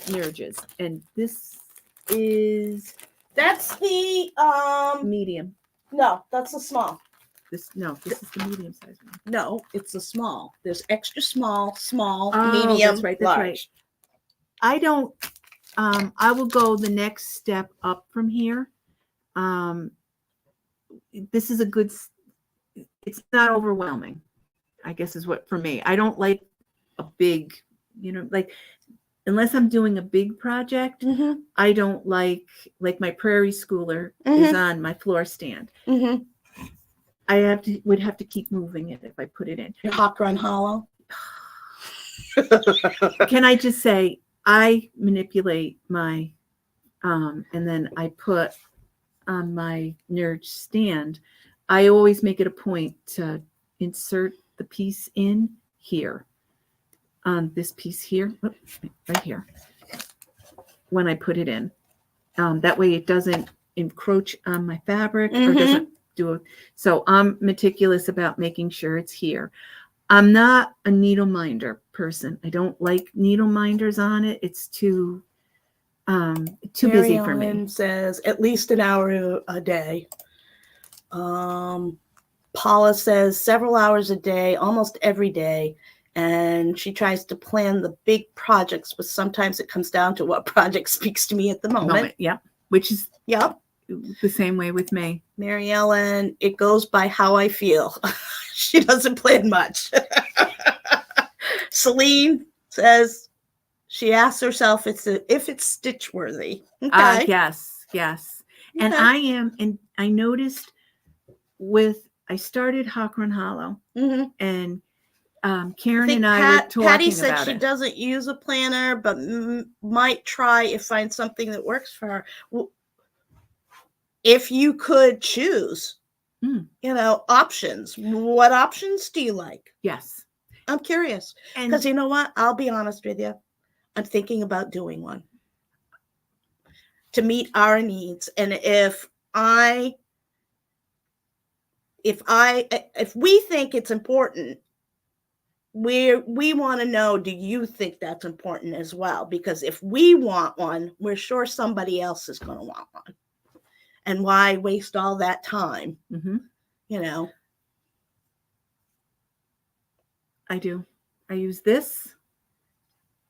mirrors, and this is That's the medium. No, that's a small. This is the medium size one. No, it's a small. There's extra small, Oh, medium, that's right. large. I don't. I will go the next step up from here. This is a good. It's not overwhelming, I guess is what for me. I don't like a big, like unless I'm doing a big project. Mm-hmm. I don't like my prairie schooler is on my floor stand. Mm-hmm. I would have to keep moving it if I put it in. Your hawk run hollow. Can I just say I manipulate my and then I put on my nerd stand. I always make it a point to insert the piece in here on this piece here, right here, when I put it in. That way it doesn't encroach on my fabric or doesn't do it. So I'm meticulous about making sure it's here. I'm not a needle minder person. I don't like needle minders on it. It's too busy for me. Ellen says at least an hour a day. Paula says several hours a day, almost every day. And she tries to plan the big projects, but sometimes it comes down to what project speaks to me at the moment. Yep. Which is the same way with me. Mary Ellen, it goes by how I feel. She doesn't plan much. Celine says she asks herself if it's stitch worthy. Okay. Yes. And Okay. I noticed I started Hawk Run Hollow, and Karen and I were talking Patty said about she doesn't use a planner, but might try if find something that works for her. Well, if you could choose, options, what options do you like? Yes. I'm curious. Because you know what? I'll be honest with you. I'm thinking about doing one to meet our needs. And if we think it's important, we want to know, do you think that's important as well? Because if we want one, we're sure somebody else is going to want one. And why waste all that time? I do. I use this.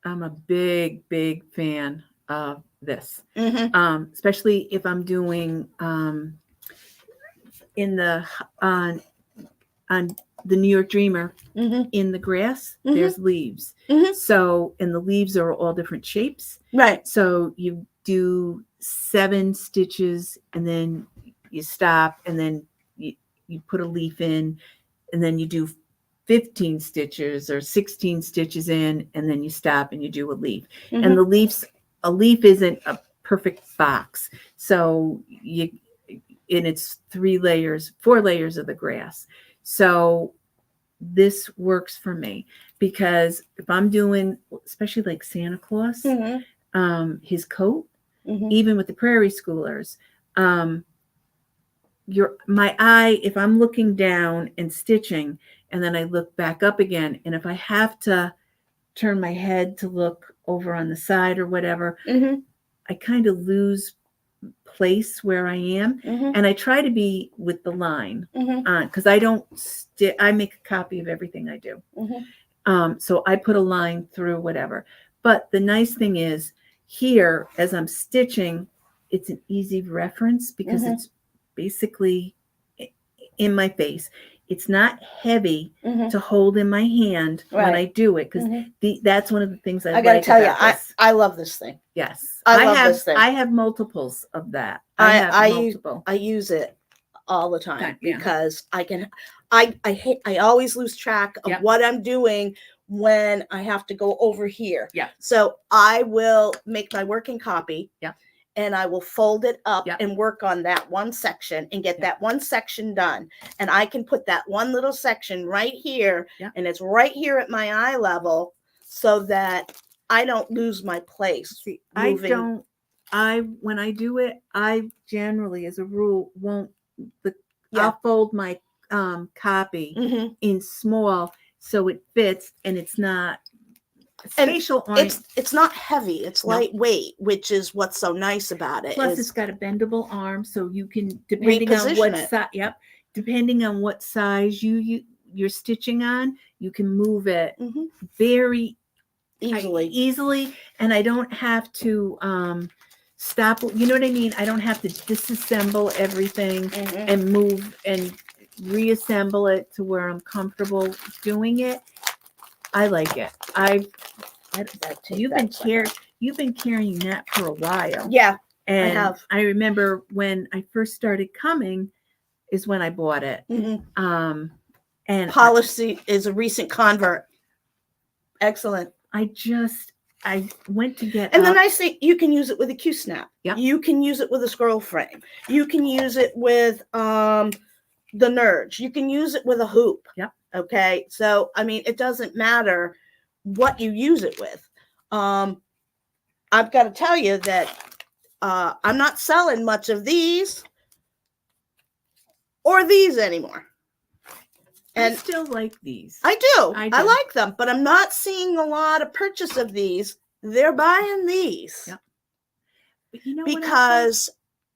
I'm a big fan of this, especially if I'm doing in the on the New York Dreamer in the grass. There's leaves, so and the leaves are all different shapes. Right. So you do 7 stitches and then you stop and then you put a leaf in and then you do 15 stitches or 16 stitches in and then you stop and you do a leaf. And a leaf isn't a perfect box. So it's 4 layers of the grass. So this works for me because if I'm doing, especially like Santa Claus, his coat, even with the prairie schoolers, my eye, if I'm looking down and stitching and then I look back up again, and if I have to turn my head to look over on the side or whatever, Mm-hmm. I kind of lose place where I am. Mm-hmm. And I try to be with the line Mm-hmm. on, because I don't I make a copy of everything I do. Mm-hmm. So I put a line through whatever. But the nice thing is here, as I'm stitching, it's an easy reference because Mhm. it's basically in my face. It's not heavy Mm-hmm. to hold in my hand when Right. I do it, because Mm-hmm. that's one of the things I gotta like tell you, about this. I love this thing. Yes, I love this thing. I have multiples of that. I have multiple. I use it all the time Yeah. because I always lose track of Yep. what I'm doing when I have to go over here. Yeah. So I will make my working copy. Yeah. And I will fold it up Yep. and work on that one section and get Yep. that one section done. And I can put that one little section right here. Yep. And it's right here at my eye level so that I don't lose my place. See, moving. when I do it, I generally, as a rule, won't. Yeah. I'll fold my copy Mm-hmm. in small so it fits and it's not spatial. It's not heavy. It's No. lightweight, which is what's so nice about it. Plus, it's got a bendable arm, so you can, depending on what size. Yep. Depending on what size you're stitching on, you can move it Mhm. very easily. And I don't have to stop. You know what I mean? I don't have to disassemble everything Mhm. and move and reassemble it to where I'm comfortable doing it. I like it. You've been carrying that for a while. Yeah, and I have. I remember when I first started coming is when I bought it. Mhm. And Policy is a recent convert. Excellent. I went to get And the nice thing, you can use it with a Q-snap. Yep. You can use it with a scroll frame. You can use it with the Nerge. You can use it with a hoop. Yep. Okay. So, I mean, it doesn't matter what you use it with. I've got to tell you that I'm not selling much of these or these anymore. And I still like these. I do. I like them, but I'm not seeing a lot of purchase of these. They're buying these. Yep. But you know, because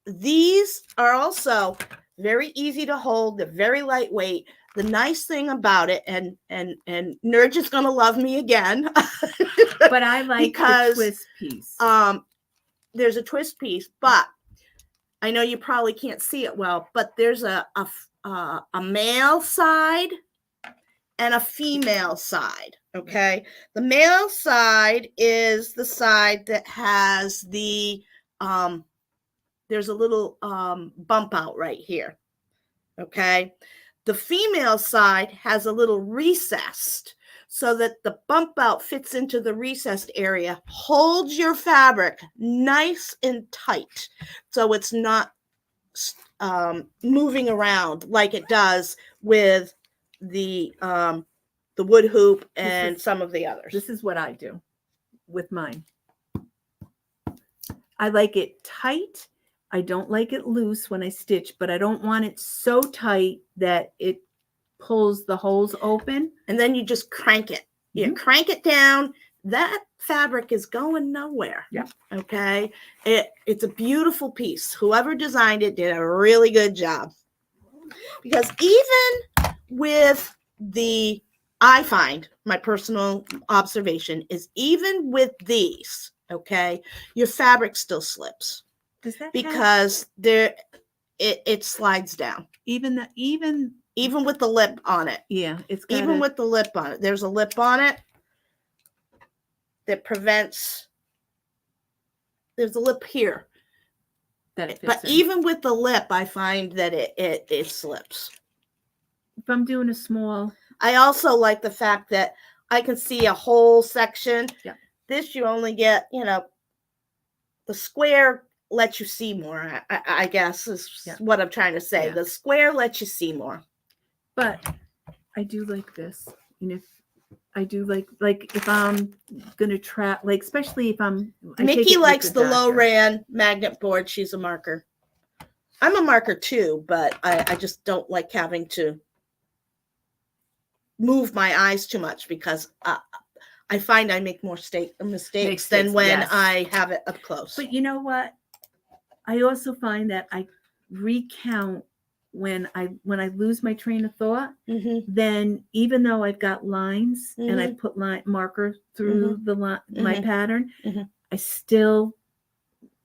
these are also very easy to hold. They're very lightweight. The nice thing about it, and Nerge is gonna love me again. But I like the twist piece. There's a twist piece, but I know you probably can't see it well, but there's a male side and a female side. Okay. The male side is the side that has the, there's a little bump out right here. Okay. The female side has a little recessed so that the bump out fits into the recessed area, holds your fabric nice and tight so it's not moving around like it does with the wood hoop and some of the others. This is what I do with mine. I like it tight. I don't like it loose when I stitch, but I don't want it so tight that it pulls the holes open. And then you just crank it. You crank it down. That fabric is going nowhere. Yeah. Okay. It's a beautiful piece. Whoever designed it did a really good job. Because even with I find, my personal observation is, even with these, okay, your fabric still slips. Does that because it slides down. Even with the lip on it. Yeah, with the lip on it. There's a lip on it that prevents. There's a lip here. But even with the lip, I find that it slips. If I'm doing a small. I also like the fact that I can see a whole section. Yeah. This you only get, the square lets you see more, I guess is what I'm trying to say. Yeah. The square lets you see more. But I do like this. And if I do like if I'm gonna try, like, especially if Mickey likes the low-ran magnet board. She's a marker. I'm a marker too, but I just don't like having to move my eyes too much because I find I make more mistakes than when yes. I have it up close. But you know what? I also find that I recount when I lose my train of thought. Mm-hmm. Then even though I've got lines and I put line marker through the line, my pattern, I still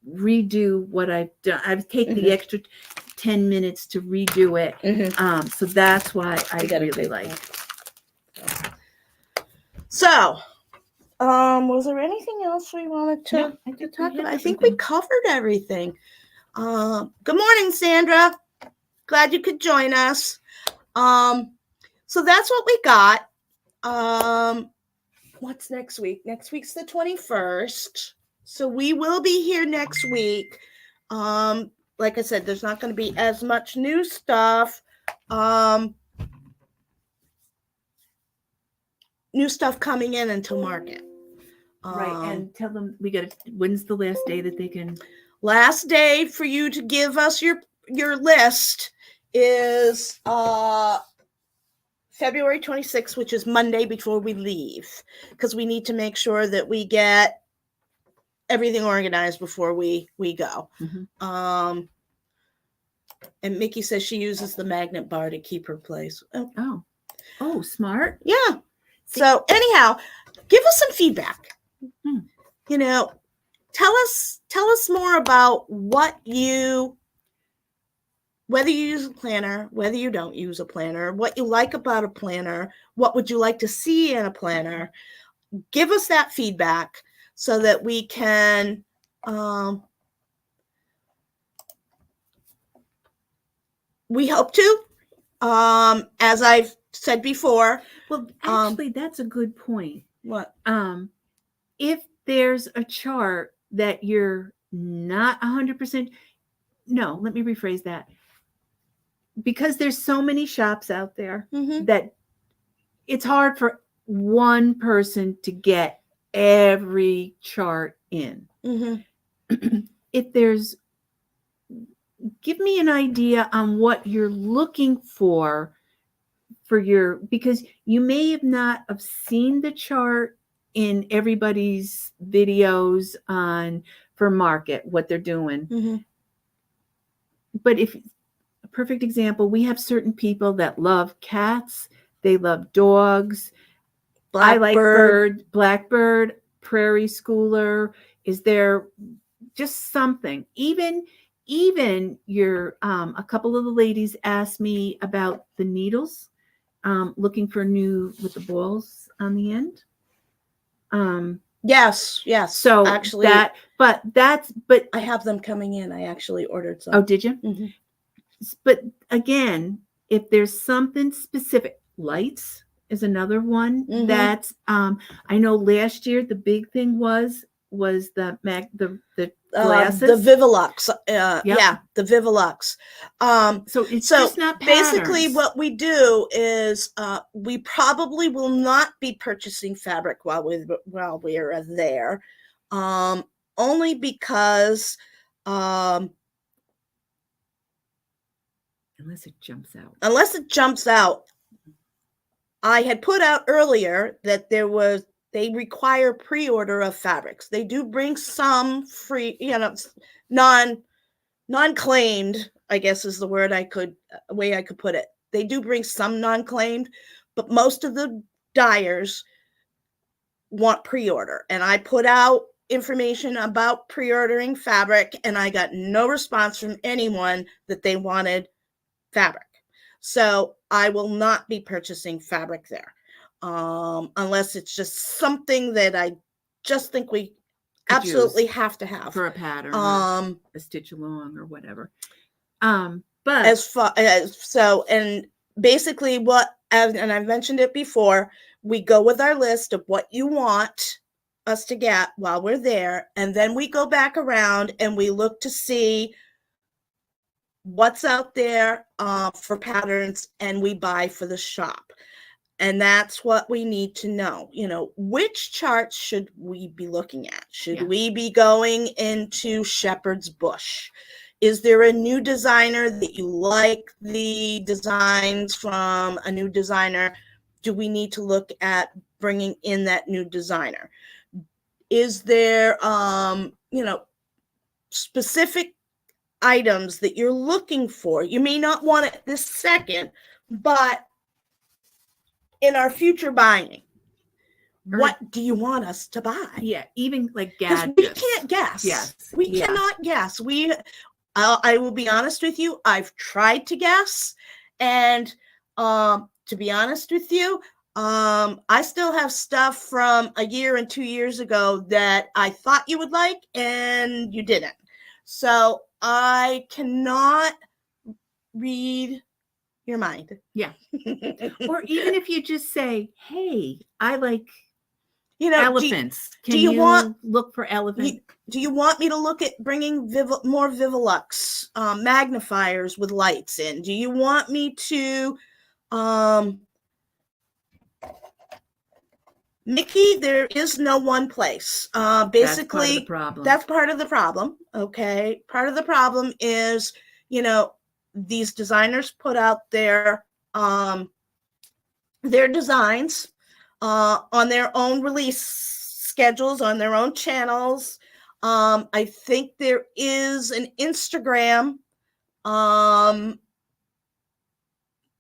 redo what I've done. I take the extra 10 minutes to redo it. So that's why I really like. So, was there anything else we wanted to talk about? I think we covered everything. Good morning, Sandra. Glad you could join us. So that's what we got. What's next week? Next week's the 21st. So we will be here next week. Like I said, there's not going to be as much new stuff. New stuff coming in until market. Right, and tell them when's the last day that they can? Last day for you to give us your list is February 26th, which is Monday before we leave, because we need to make sure that we get everything organized before we go. And Mickey says she uses the magnet bar to keep her place. Oh, smart. Yeah. So anyhow, give us some feedback. You know, tell us more about whether you use a planner, whether you don't use a planner, what you like about a planner, what would you like to see in a planner. Give us that feedback so that we can we hope to, as I've said before. Well, actually, that's a good point. What? If there's a chart that you're not 100%, no, let me rephrase that. Because there's so many shops out there that it's hard for one person to get every chart in. If there's, give me an idea on what you're looking for because you may have not have seen the chart in everybody's videos for market, what they're doing. But if a perfect example, we have certain people that love cats, they love dogs. I like blackbird, prairie schooler. Is there just something? Even your a couple of the ladies asked me about the needles, looking for new with the balls on the end. Yes. So actually, but I have them coming in. I actually ordered some. Oh, did you? But again, if there's something specific, lights is another one that's I know last year the big thing was the glasses, the Vivilux. Yeah, the Vivilux. So it's just not patterns. Basically what we do is we probably will not be purchasing fabric while we are there, only because unless it jumps out. I had put out earlier that they require pre-order of fabrics. They do bring some free, non-claimed, I guess is the way I could put it. They do bring some non-claimed, but most of the dyers want pre-order. And I put out information about pre-ordering fabric, and I got no response from anyone that they wanted fabric. So I will not be purchasing fabric there, unless it's just something that I just think we absolutely have to have for a pattern, a stitch along or whatever. But and basically and I've mentioned it before, we go with our list of what you want us to get while we're there, and then we go back around and we look to see what's out there for patterns, and we buy for the shop. And that's what we need to know. Which charts should we be looking at? Should we be going into Shepherd's Bush? Is there a new designer that you like the designs from a new designer? Do we need to look at bringing in that new designer? Is there, specific items that you're looking for? You may not want it this second, but in our future buying, what do you want us to buy? Yeah, even like Because gadgets. we can't guess. Yes. We cannot guess. I will be honest with you. I've tried to guess, and to be honest with you, I still have stuff from a year and 2 years ago that I thought you would like and you didn't. So I cannot read your mind. Yeah. Or even if you just say, hey, I like elephants. Do you want look for elephants? Do you want me to look at bringing more Vivilux magnifiers with lights in? Do you want me to, Nikki, there is no one place. Basically, that's part of the problem. Okay. Part of the problem is, these designers put out their designs on their own release schedules, on their own channels. I think there is an Instagram.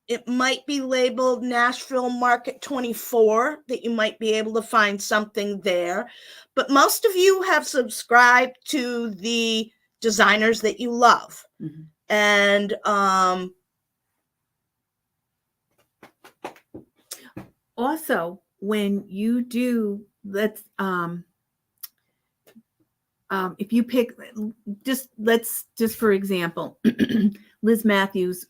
It might be labeled Nashville Market 24, that you might be able to find something there. But most of you have subscribed to the designers that you love. Mm-hmm. And also, when you do, let's if you pick, just for example, Liz Matthews,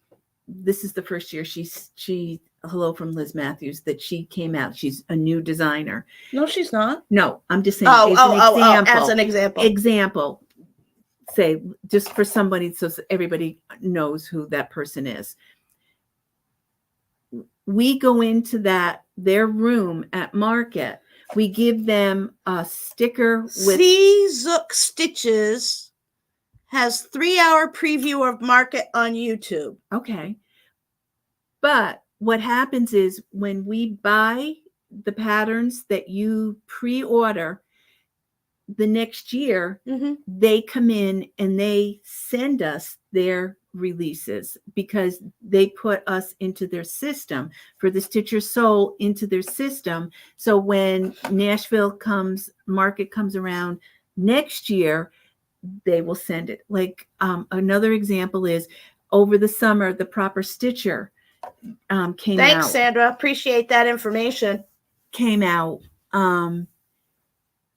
this is the first year she hello from Liz Matthews that she came out. She's a new designer. No, she's not. No, I'm just saying as an example. Example. Say just for somebody so everybody knows who that person is. We go into their room at Market. We give them a sticker with Zook Stitches has 3-hour preview of Market on YouTube. Okay. But what happens is when we buy the patterns that you pre-order the next year, mm-hmm. they come in and they send us their releases because they put us into their system for the Stitch Your Soul into their system. So when Market comes around next year, they will send it. Like another example is over the summer, the Proper Stitcher came out. Thanks, Sandra. Appreciate that information. Came out.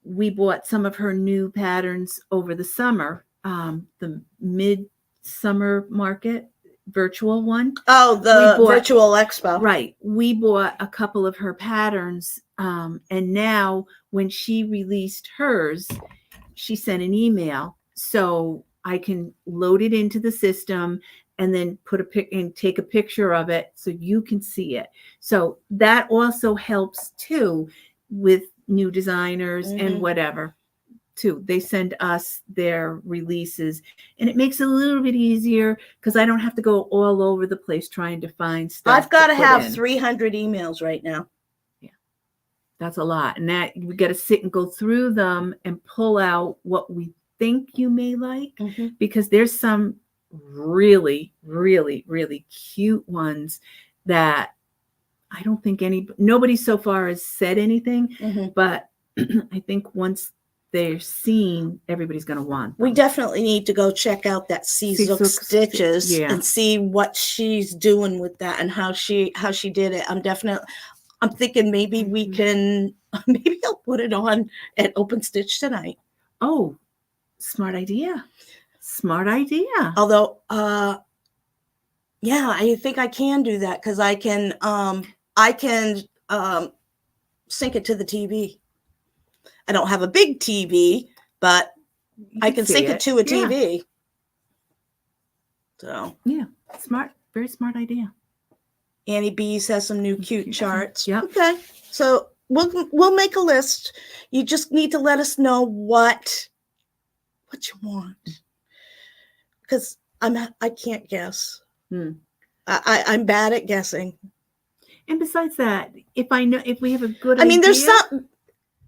We bought some of her new patterns over the summer. The Midsummer Market virtual one. Oh, the virtual expo. Right. We bought a couple of her patterns. And now when she released hers, she sent an email so I can load it into the system and then take a picture of it so you can see it. So that also helps too with new designers mm-hmm. and whatever too. They send us their releases and it makes it a little bit easier because I don't have to go all over the place trying to find stuff. I've got to have 300 emails right now. Yeah, that's a lot. And that we got to sit and go through them and pull out what we think you may like mm-hmm. because there's some really, really, really cute ones that I don't think nobody so far has said anything, mm-hmm. but I think once they're seen, everybody's going to want them. We definitely need to go check out that Zook Stitches and see what she's doing with that and how she did it. I'm thinking maybe we can, maybe I'll put it on at Open Stitch tonight. Oh, smart idea. Smart idea. Although, yeah, I think I can do that because I can sync it to the TV. I don't have a big TV, but I can sync it to a TV. So yeah, smart, very smart idea. Annie Bees has some new cute charts. Yeah. Okay, so we'll make a list. You just need to let us know what you want, because I can't guess. I'm bad at guessing. And besides that, if we have a good I mean, idea,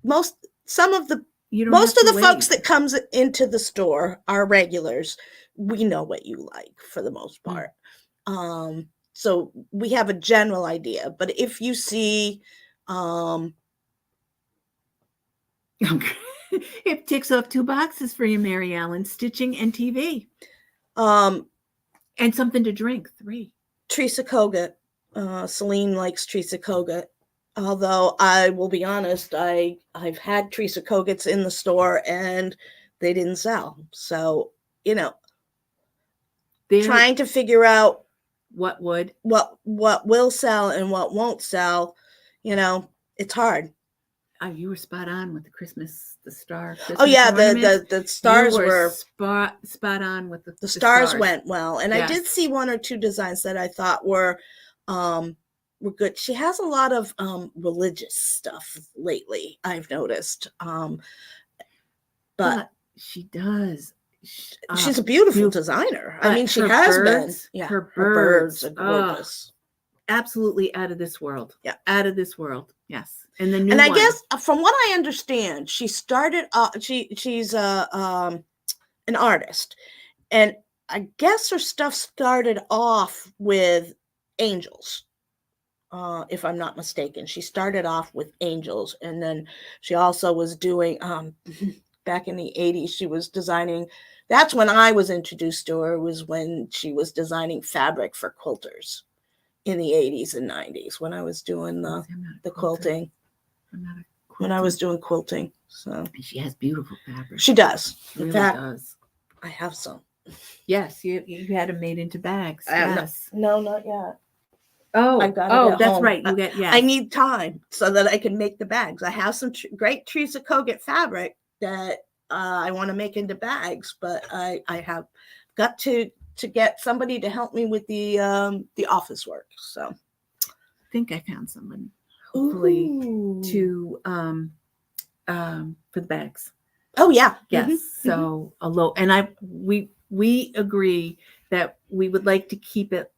there's some of the folks that comes into the store are regulars. We know what you like for the most part. So we have a general idea, but if you see, it ticks off 2 boxes for you, Mary Ellen: stitching and TV, and something to drink, 3. Teresa Kogut. Celine likes Teresa Kogut. Although I will be honest, I've had Teresa Kogut's in the store and they didn't sell. So, trying to figure out what will sell and what won't sell, it's hard. Oh, you were spot on with the Christmas star. Oh yeah, the stars were spot on with the stars went well, and yes. I did see 1 or 2 designs that I thought were good. She has a lot of religious stuff lately, I've noticed. But she does. She's a beautiful designer. I mean, she has birds, been. Yeah, her birds are gorgeous. Absolutely out of this world. Yeah, out of this world. Yes. And I guess from what I understand, she started. She's an artist, and I guess her stuff started off with angels. If I'm not mistaken, she started off with angels, and then she also was doing. Back in the 80s, she was designing. That's when I was introduced to her. Was when she was designing fabric for quilters in the 80s and 90s. When I was doing the quilting. When I was doing quilting. So she has beautiful fabric. She does. She really does. I have some. Yes, you had them made into bags. Yes. No, not yet. Oh, I've got that's home. right. You get I need time so that I can make the bags. I have some great Teresa Kogut fabric that I want to make into bags, but I have got to get somebody to help me with the office work. So I think I found someone. Hopefully to for the bags. Oh yeah. Yes. Mm-hmm. So and we agree that we would like to keep it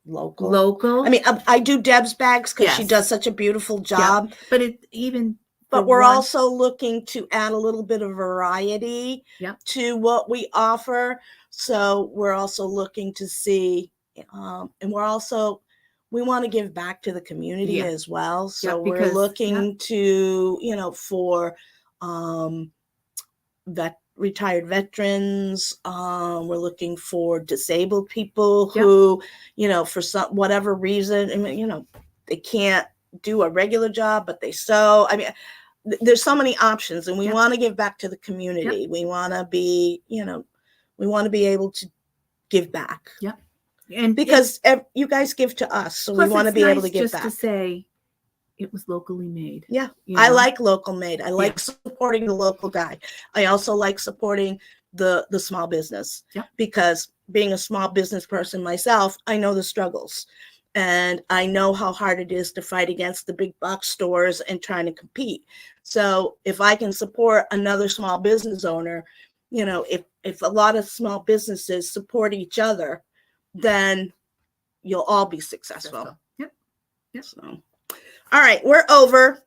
local. I mean, I do Deb's bags because she does such a beautiful job. Yep. But it even but we're also looking to add a little bit of variety to what we offer. So we're also looking to see, and we want to give back to the community as well. So we're looking to, for retired veterans. We're looking for disabled people who, for whatever reason, I mean, they can't do a regular job, but they sew. I mean, there's so many options, and we want to give back to the community. We want to be, we want to be able to give back. Yep. And because you guys give to us, so we want to be able to give back. Just to say it was locally made. Yeah. I like local made. I like supporting the local guy. I also like supporting the small business because being a small business person myself, I know the struggles. And I know how hard it is to fight against the big box stores and trying to compete. So if I can support another small business owner, if a lot of small businesses support each other, then you'll all be successful. Yep. So, all right, we're over.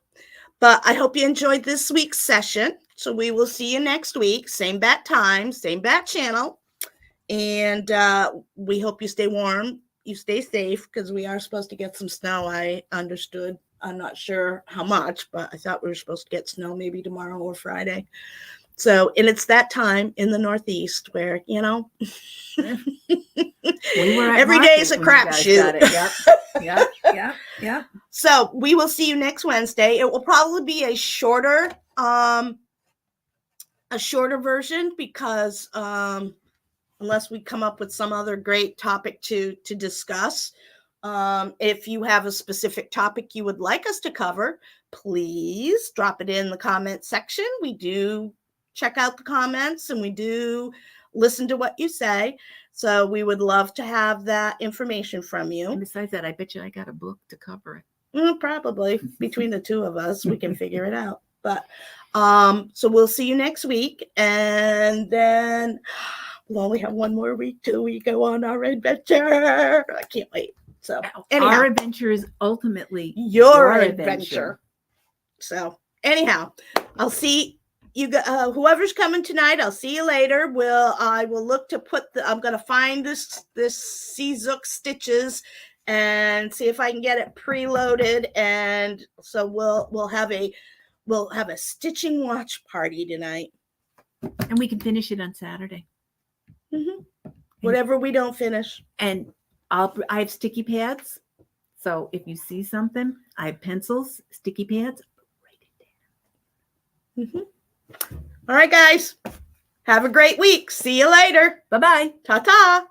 But I hope you enjoyed this week's session. So we will see you next week. Same bat time, same bat channel. And we hope you stay warm. You stay safe because we are supposed to get some snow. I understood. I'm not sure how much, but I thought we were supposed to get snow maybe tomorrow or Friday. So, and it's that time in the Northeast where, every day is a crapshoot. Yep. So we will see you next Wednesday. It will probably be a shorter version because unless we come up with some other great topic to discuss. If you have a specific topic you would like us to cover, please drop it in the comment section. We do check out the comments and we do listen to what you say. So we would love to have that information from you. And besides that, I bet you I got a book to cover it. Probably between the two of us, we can figure it out. But so we'll see you next week. And then we'll only have one more week till we go on our adventure. I can't wait. So Our anyhow, adventure is ultimately your adventure. So anyhow, I'll see you. Whoever's coming tonight, I'll see you later. I will look to put I'm going to find this Zook stitches and see if I can get it preloaded. And so we'll have a stitching watch party tonight. And we can finish it on Saturday. Mm-hmm. Whatever we don't finish. And I have sticky pads. So if you see something, I have pencils, sticky pads. Write it down. Mm-hmm. All right, guys. Have a great week. See you later. Bye-bye. Ta-ta.